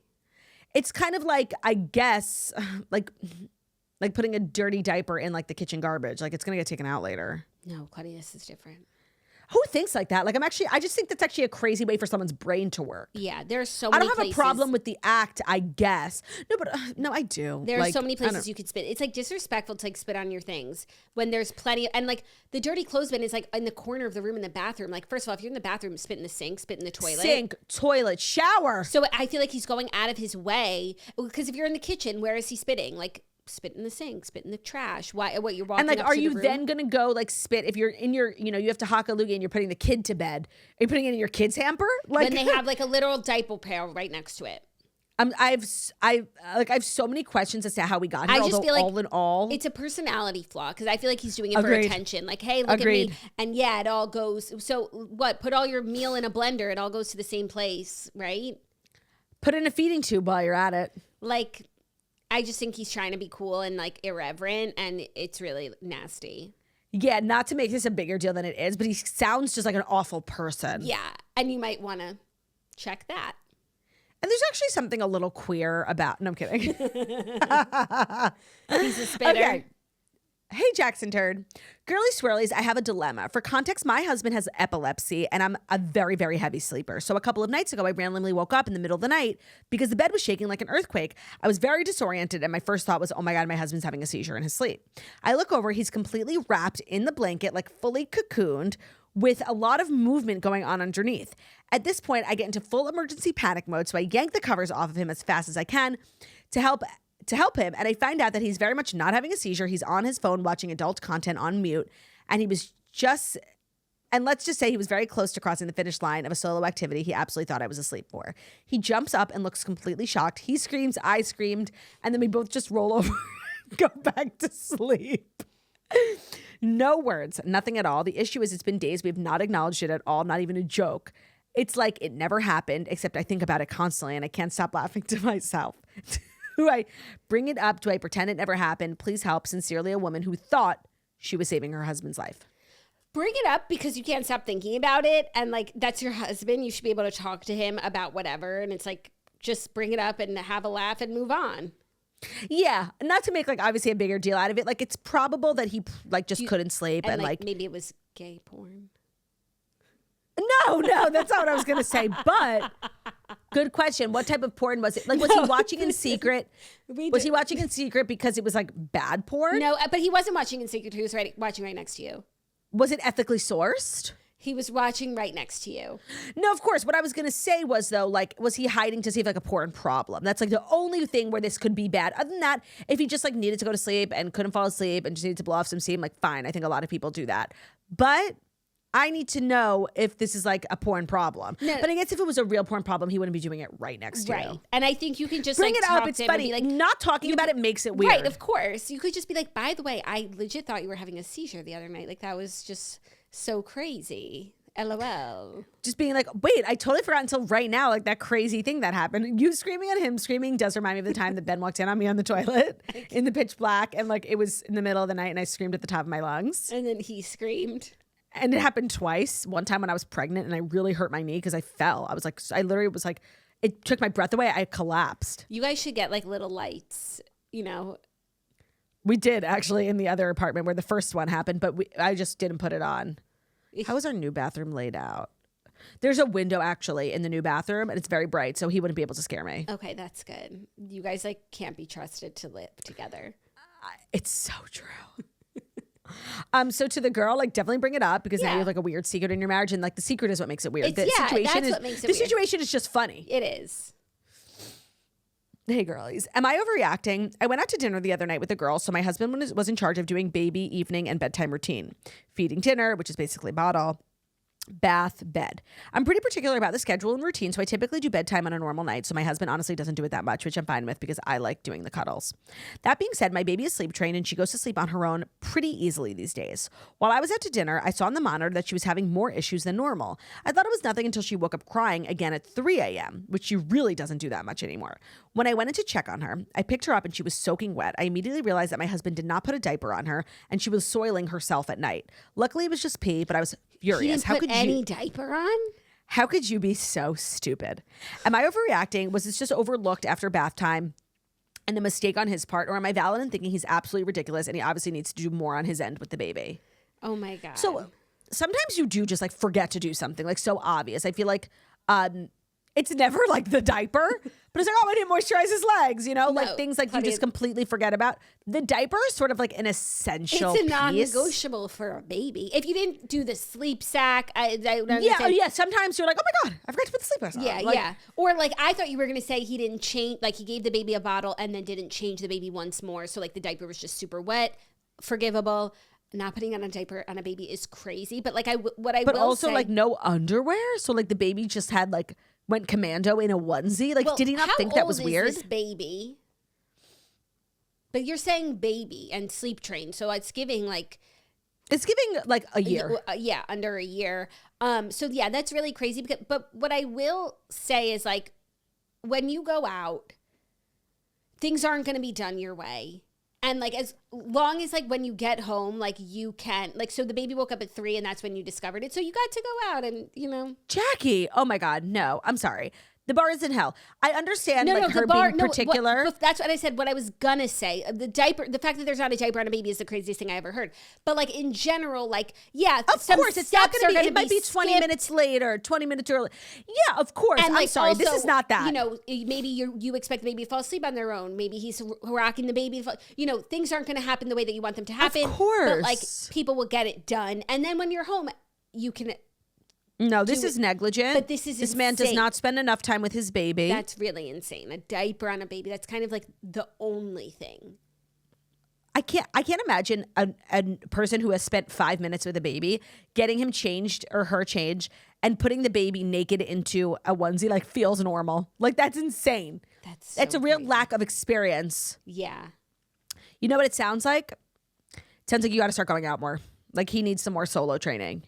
It's kind of like, I guess, like putting a dirty diaper in like the kitchen garbage. Like it's going to get taken out later. No, Claudia, this is different. Who thinks like that? Like I just think that's actually a crazy way for someone's brain to work. Yeah, there's so many places. I don't have a problem with the act, I guess. No, but no, I do. There are so many places you could spit. It's like disrespectful to like spit on your things when there's plenty. And like the dirty clothes bin is like in the corner of the room in the bathroom. Like first of all, if you're in the bathroom, spit in the sink, spit in the toilet. Sink, toilet, shower. So I feel like he's going out of his way because if you're in the kitchen, where is he spitting? Like spit in the sink, spit in the trash. What you're walking and like, up are to you the room? then gonna go like spit if you're in your, you have to hock a loogie and you're putting the kid to bed? Are you putting it in your kid's hamper? Like, then they have like a literal diaper pail right next to it. I have so many questions as to how we got here. I just feel like all in all, it's a personality flaw because I feel like he's doing it for Agreed. attention. Like, hey, look Agreed. at me, and yeah, it all goes. So what? Put all your meal in a blender; it all goes to the same place, right? Put in a feeding tube while you're at it. Like, I just think he's trying to be cool and like irreverent, and it's really nasty. Yeah, not to make this a bigger deal than it is, but he sounds just like an awful person. Yeah, and you might want to check that. And there's actually something a little queer about. No, I'm kidding. He's a spitter. Okay. Hey, Jackson Turd. Girly swirlies, I have a dilemma. For context, my husband has epilepsy and I'm a very, very heavy sleeper. So a couple of nights ago, I randomly woke up in the middle of the night because the bed was shaking like an earthquake. I was very disoriented and my first thought was, oh my God, my husband's having a seizure in his sleep. I look over, he's completely wrapped in the blanket, like fully cocooned, with a lot of movement going on underneath. At this point, I get into full emergency panic mode, so I yank the covers off of him as fast as I can to help him, and I find out that he's very much not having a seizure. He's on his phone watching adult content on mute, and let's just say he was very close to crossing the finish line of a solo activity he absolutely thought I was asleep for. He jumps up and looks completely shocked. He screams, I screamed, and then we both just roll over and go back to sleep. No words, nothing at all. The issue is it's been days we've not acknowledged it at all, not even a joke. It's like it never happened, except I think about it constantly and I can't stop laughing to myself. Do I bring it up? Do I pretend it never happened? Please help. Sincerely, a woman who thought she was saving her husband's life. Bring it up because you can't stop thinking about it. And like, that's your husband. You should be able to talk to him about whatever. And it's like, just bring it up and have a laugh and move on. Yeah, not to make like obviously a bigger deal out of it. Like it's probable that he like just couldn't sleep and like maybe it was gay porn. No, that's not what I was gonna say. But good question. What type of porn was it? Like was he watching in secret? Was he watching in secret because it was like bad porn? No, but he wasn't watching in secret. He was watching right next to you. Was it ethically sourced? He was watching right next to you. No, of course. What I was going to say was, though, like, was he hiding to see if like a porn problem? That's like the only thing where this could be bad. Other than that, if he just like needed to go to sleep and couldn't fall asleep and just needed to blow off some steam, like, fine. I think a lot of people do that. But I need to know if this is like a porn problem. No. But I guess if it was a real porn problem, he wouldn't be doing it right next to you. And I think you can just bring like it talk up. It's to him funny. And be like, not talking about it makes it weird. Right, of course. You could just be like, by the way, I legit thought you were having a seizure the other night. Like that was just so crazy. LOL. Just being like, wait, I totally forgot until right now, like that crazy thing that happened. You screaming and him screaming does remind me of the time that Ben walked in on me on the toilet in the pitch black. And like it was in the middle of the night and I screamed at the top of my lungs. And then he screamed. And it happened twice. One time when I was pregnant and I really hurt my knee because I fell. I literally was like, it took my breath away. I collapsed. You guys should get like little lights, you know. We did actually in the other apartment where the first one happened, but I just didn't put it on. How is our new bathroom laid out? There's a window actually in the new bathroom and it's very bright, so he wouldn't be able to scare me. Okay, that's good. You guys like can't be trusted to live together. It's so true. So to the girl, like definitely bring it up because now you have like a weird secret in your marriage, and like the secret is what makes it weird. That's what makes it weird. Situation is just funny. It is. Hey girlies, am I overreacting? I went out to dinner the other night with a girl, so my husband was in charge of doing baby, evening, and bedtime routine. Feeding dinner, which is basically bottle, bath, bed. I'm pretty particular about the schedule and routine, so I typically do bedtime on a normal night, so my husband honestly doesn't do it that much, which I'm fine with because I like doing the cuddles. That being said, my baby is sleep trained and she goes to sleep on her own pretty easily these days. While I was out to dinner, I saw on the monitor that she was having more issues than normal. I thought it was nothing until she woke up crying again at 3 a.m., which she really doesn't do that much anymore. When I went in to check on her, I picked her up and she was soaking wet. I immediately realized that my husband did not put a diaper on her and she was soiling herself at night. Luckily, it was just pee, but I was furious. He didn't put any diaper on? How could you be so stupid? Am I overreacting? Was this just overlooked after bath time and a mistake on his part? Or am I valid in thinking he's absolutely ridiculous and he obviously needs to do more on his end with the baby? Oh my God. So sometimes you do just like forget to do something like so obvious. I feel like it's never like the diaper, but it's like, oh, I didn't moisturize his legs, you know, like things like Claudia, you just completely forget about. The diaper is sort of like an essential It's a piece. non-negotiable for a baby. If you didn't do the sleep sack, yeah. Sometimes you're like, oh my God, I forgot to put the sleep mask on. Yeah. Or like, I thought you were going to say he didn't change, like he gave the baby a bottle and then didn't change the baby once more. So like the diaper was just super wet, forgivable. Not putting on a diaper on a baby is crazy. But like but also like no underwear. So like the baby just had like, went commando in a onesie. Like, did he not think that was weird? How old is this baby? But you're saying baby and sleep trained. So it's giving like a year. Yeah, under a year. So yeah, that's really crazy. But what I will say is like, when you go out, things aren't going to be done your way. And like, as long as like when you get home, like you can, like, so the baby woke up at 3 and that's when you discovered it. So you got to go out and, you know. Jackie, oh my God, no, I'm sorry. The bar is in hell. I understand her being particular. That's what I said. What I was gonna say, the diaper, the fact that there's not a diaper on a baby is the craziest thing I ever heard. But like in general, like of course, it's not gonna be. It might be 20 minutes later, 20 minutes early. Yeah, of course. And I'm sorry, this is not that. You know, maybe you expect the baby to fall asleep on their own. Maybe he's rocking the baby. You know, things aren't gonna happen the way that you want them to happen. Of course, but like people will get it done, and then when you're home, you can. No, this is negligent. But this insane. Man does not spend enough time with his baby. That's really insane. A diaper on a baby. That's kind of like the only thing. I can't imagine a person who has spent 5 minutes with a baby getting him changed or her changed and putting the baby naked into a onesie like feels normal. Like that's insane. That's a real lack of experience. Yeah. You know what it sounds like? It sounds like you got to start going out more. Like he needs some more solo training.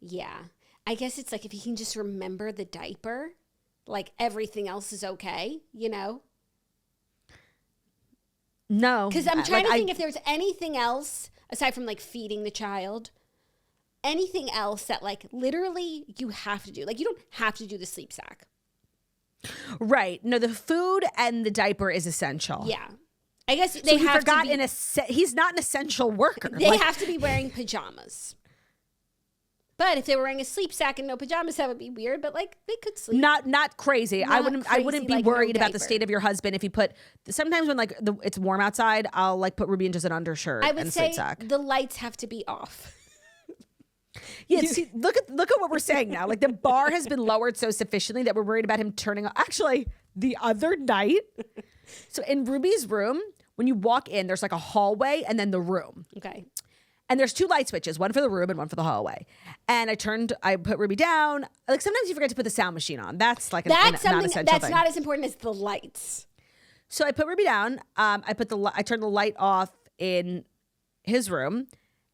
Yeah. I guess it's like if he can just remember the diaper, like everything else is okay, you know? No. Because I'm trying to think if there's anything else, aside from like feeding the child, anything else that like literally you have to do. Like you don't have to do the sleep sack. Right. No, the food and the diaper is essential. Yeah. I guess they have to be. He's not an essential worker. They have to be wearing pajamas. But if they were wearing a sleep sack and no pajamas, that would be weird. But like they could sleep. Not crazy. I wouldn't be like worried no about the diaper. state of your husband if he put. Sometimes when like it's warm outside, I'll like put Ruby in just an undershirt and a sleep sack. The lights have to be off. Yeah, see, look at what we're saying now. Like the bar has been lowered so sufficiently that we're worried about him turning off. Actually, the other night, so in Ruby's room, when you walk in, there's like a hallway and then the room. Okay. And there's 2 light switches, one for the room and one for the hallway. And I put Ruby down. Like sometimes you forget to put the sound machine on. That's like That's non-essential something that's thing. not as important as the lights. So I put Ruby down. I turned the light off in his room,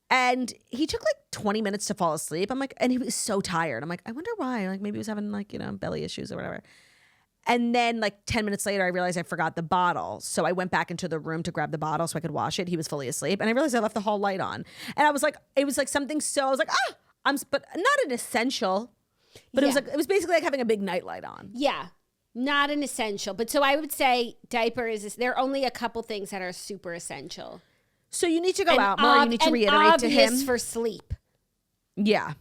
and he took like 20 minutes to fall asleep. And he was so tired. I'm like, I wonder why. Like maybe he was having like belly issues or whatever. And then like 10 minutes later, I realized I forgot the bottle. So I went back into the room to grab the bottle so I could wash it. He was fully asleep. And I realized I left the hall light on. And I was like, it was like something so, I was like, but not an essential. But it was basically like having a big nightlight on. Yeah. Not an essential. But so I would say diaper there are only a couple things that are super essential. So you need to go out more. You need to reiterate to him. For sleep. Yeah.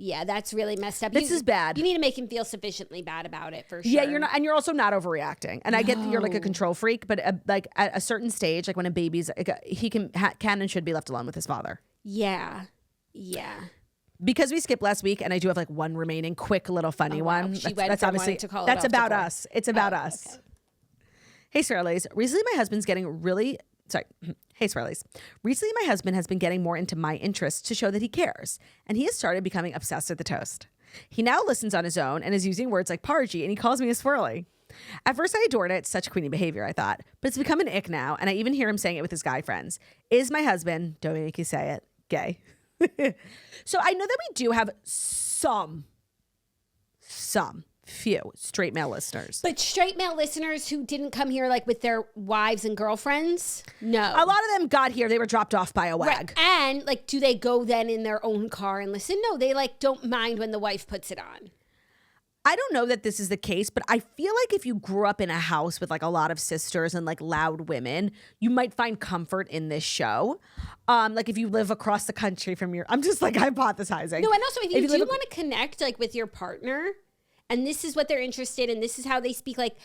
Yeah, that's really messed up. This is bad. You need to make him feel sufficiently bad about it for sure. Yeah, you're also not overreacting. And I get that you're like a control freak, but like at a certain stage, like when a baby's, he can and should be left alone with his father. Yeah. Yeah. Because we skipped last week, and I do have like one remaining quick little funny one. That's obviously that's about us. It's about us. Okay. Hey, Swirlies. Recently, my husband has been getting more into my interests to show that he cares, and he has started becoming obsessed with the toast. He now listens on his own and is using words like pargy, and he calls me a swirly. At first, I adored it. Such queenie behavior, I thought. But it's become an ick now, and I even hear him saying it with his guy friends. Is my husband, don't make you say it, gay? So I know that we do have some few straight male listeners. But straight male listeners who didn't come here like with their wives and girlfriends? No. A lot of them got here. They were dropped off by a wag. Right. And like, do they go then in their own car and listen? No, they like don't mind when the wife puts it on. I don't know that this is the case, but I feel like if you grew up in a house with like a lot of sisters and like loud women, you might find comfort in this show. Like if you live across the country from I'm just like hypothesizing. No, and also if you do want to connect like with your partner, and this is what they're interested in, this is how they speak, like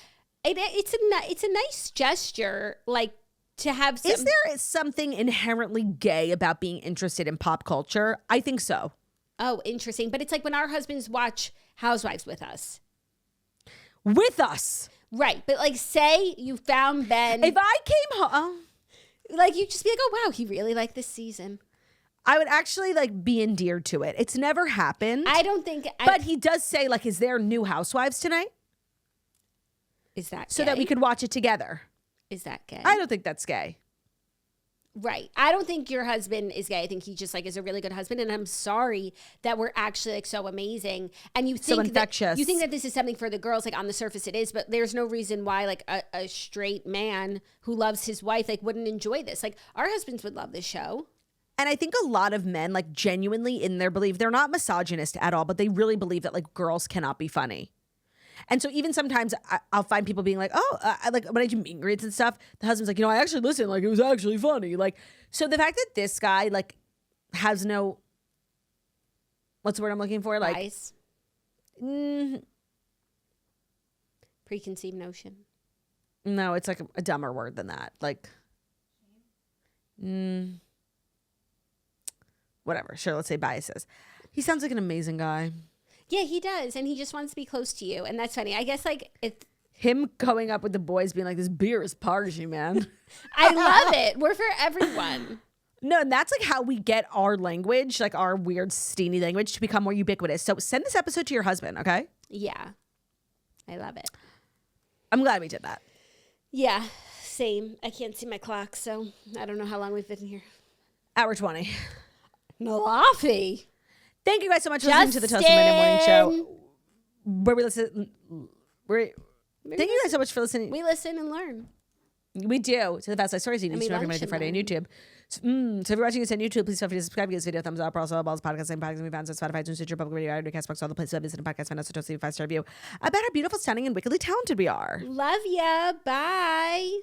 it's a nice gesture, like to have some. Is there something inherently gay about being interested in pop culture? I think so. Oh, interesting. But it's like when our husbands watch Housewives with us. With us. Right. But like say you found Ben. If I came home. Like you just be like, oh wow, he really liked this season. I would actually like be endeared to it. It's never happened. I don't think. But he does say like, is there new Housewives tonight? Is that so gay? that we could watch it together? Is that gay? I don't think that's gay. Right. I don't think your husband is gay. I think he just like is a really good husband. And I'm sorry that we're actually like so amazing. And you think infectious. You think that this is something for the girls, like on the surface it is, but there's no reason why like a straight man who loves his wife like wouldn't enjoy this. Like our husbands would love this show. And I think a lot of men like genuinely in their belief, they're not misogynist at all, but they really believe that like girls cannot be funny. And so even sometimes I'll find people being like, oh, like when I do meet and greets and stuff, the husband's like, I actually listened, like it was actually funny. Like, so the fact that this guy like has no, what's the word I'm looking for? Like, Bias. Preconceived notion. No, it's like a dumber word than that. Like, whatever. Sure, let's say biases. He sounds like an amazing guy. Yeah, he does. And he just wants to be close to you. And that's funny. I guess like it's him going up with the boys being like, this beer is party, man. I love it. We're for everyone. No, and that's like how we get our language, like our weird steamy language to become more ubiquitous. So send this episode to your husband, okay? Yeah. I love it. I'm glad we did that. Yeah, same. I can't see my clock, so I don't know how long we've been here. Hour 20. Malafi. Thank you guys so much for listening to the Toast Monday Morning Show. Where we listen. Thank you guys so much for listening. We listen and learn. We do. To the Fast Life Stories, you need to every Monday, Friday on YouTube. So if you're watching us on YouTube, please feel free to subscribe, give this video a thumbs up. Also, Balls Podcast, same podcast we found on Spotify, iTunes, Stitcher, Public Radio, Audio, Castbox, all the places I visit and podcast, find us to Toast, leave a 5-star review about how beautiful, stunning, and wickedly talented we are. Love ya. Bye.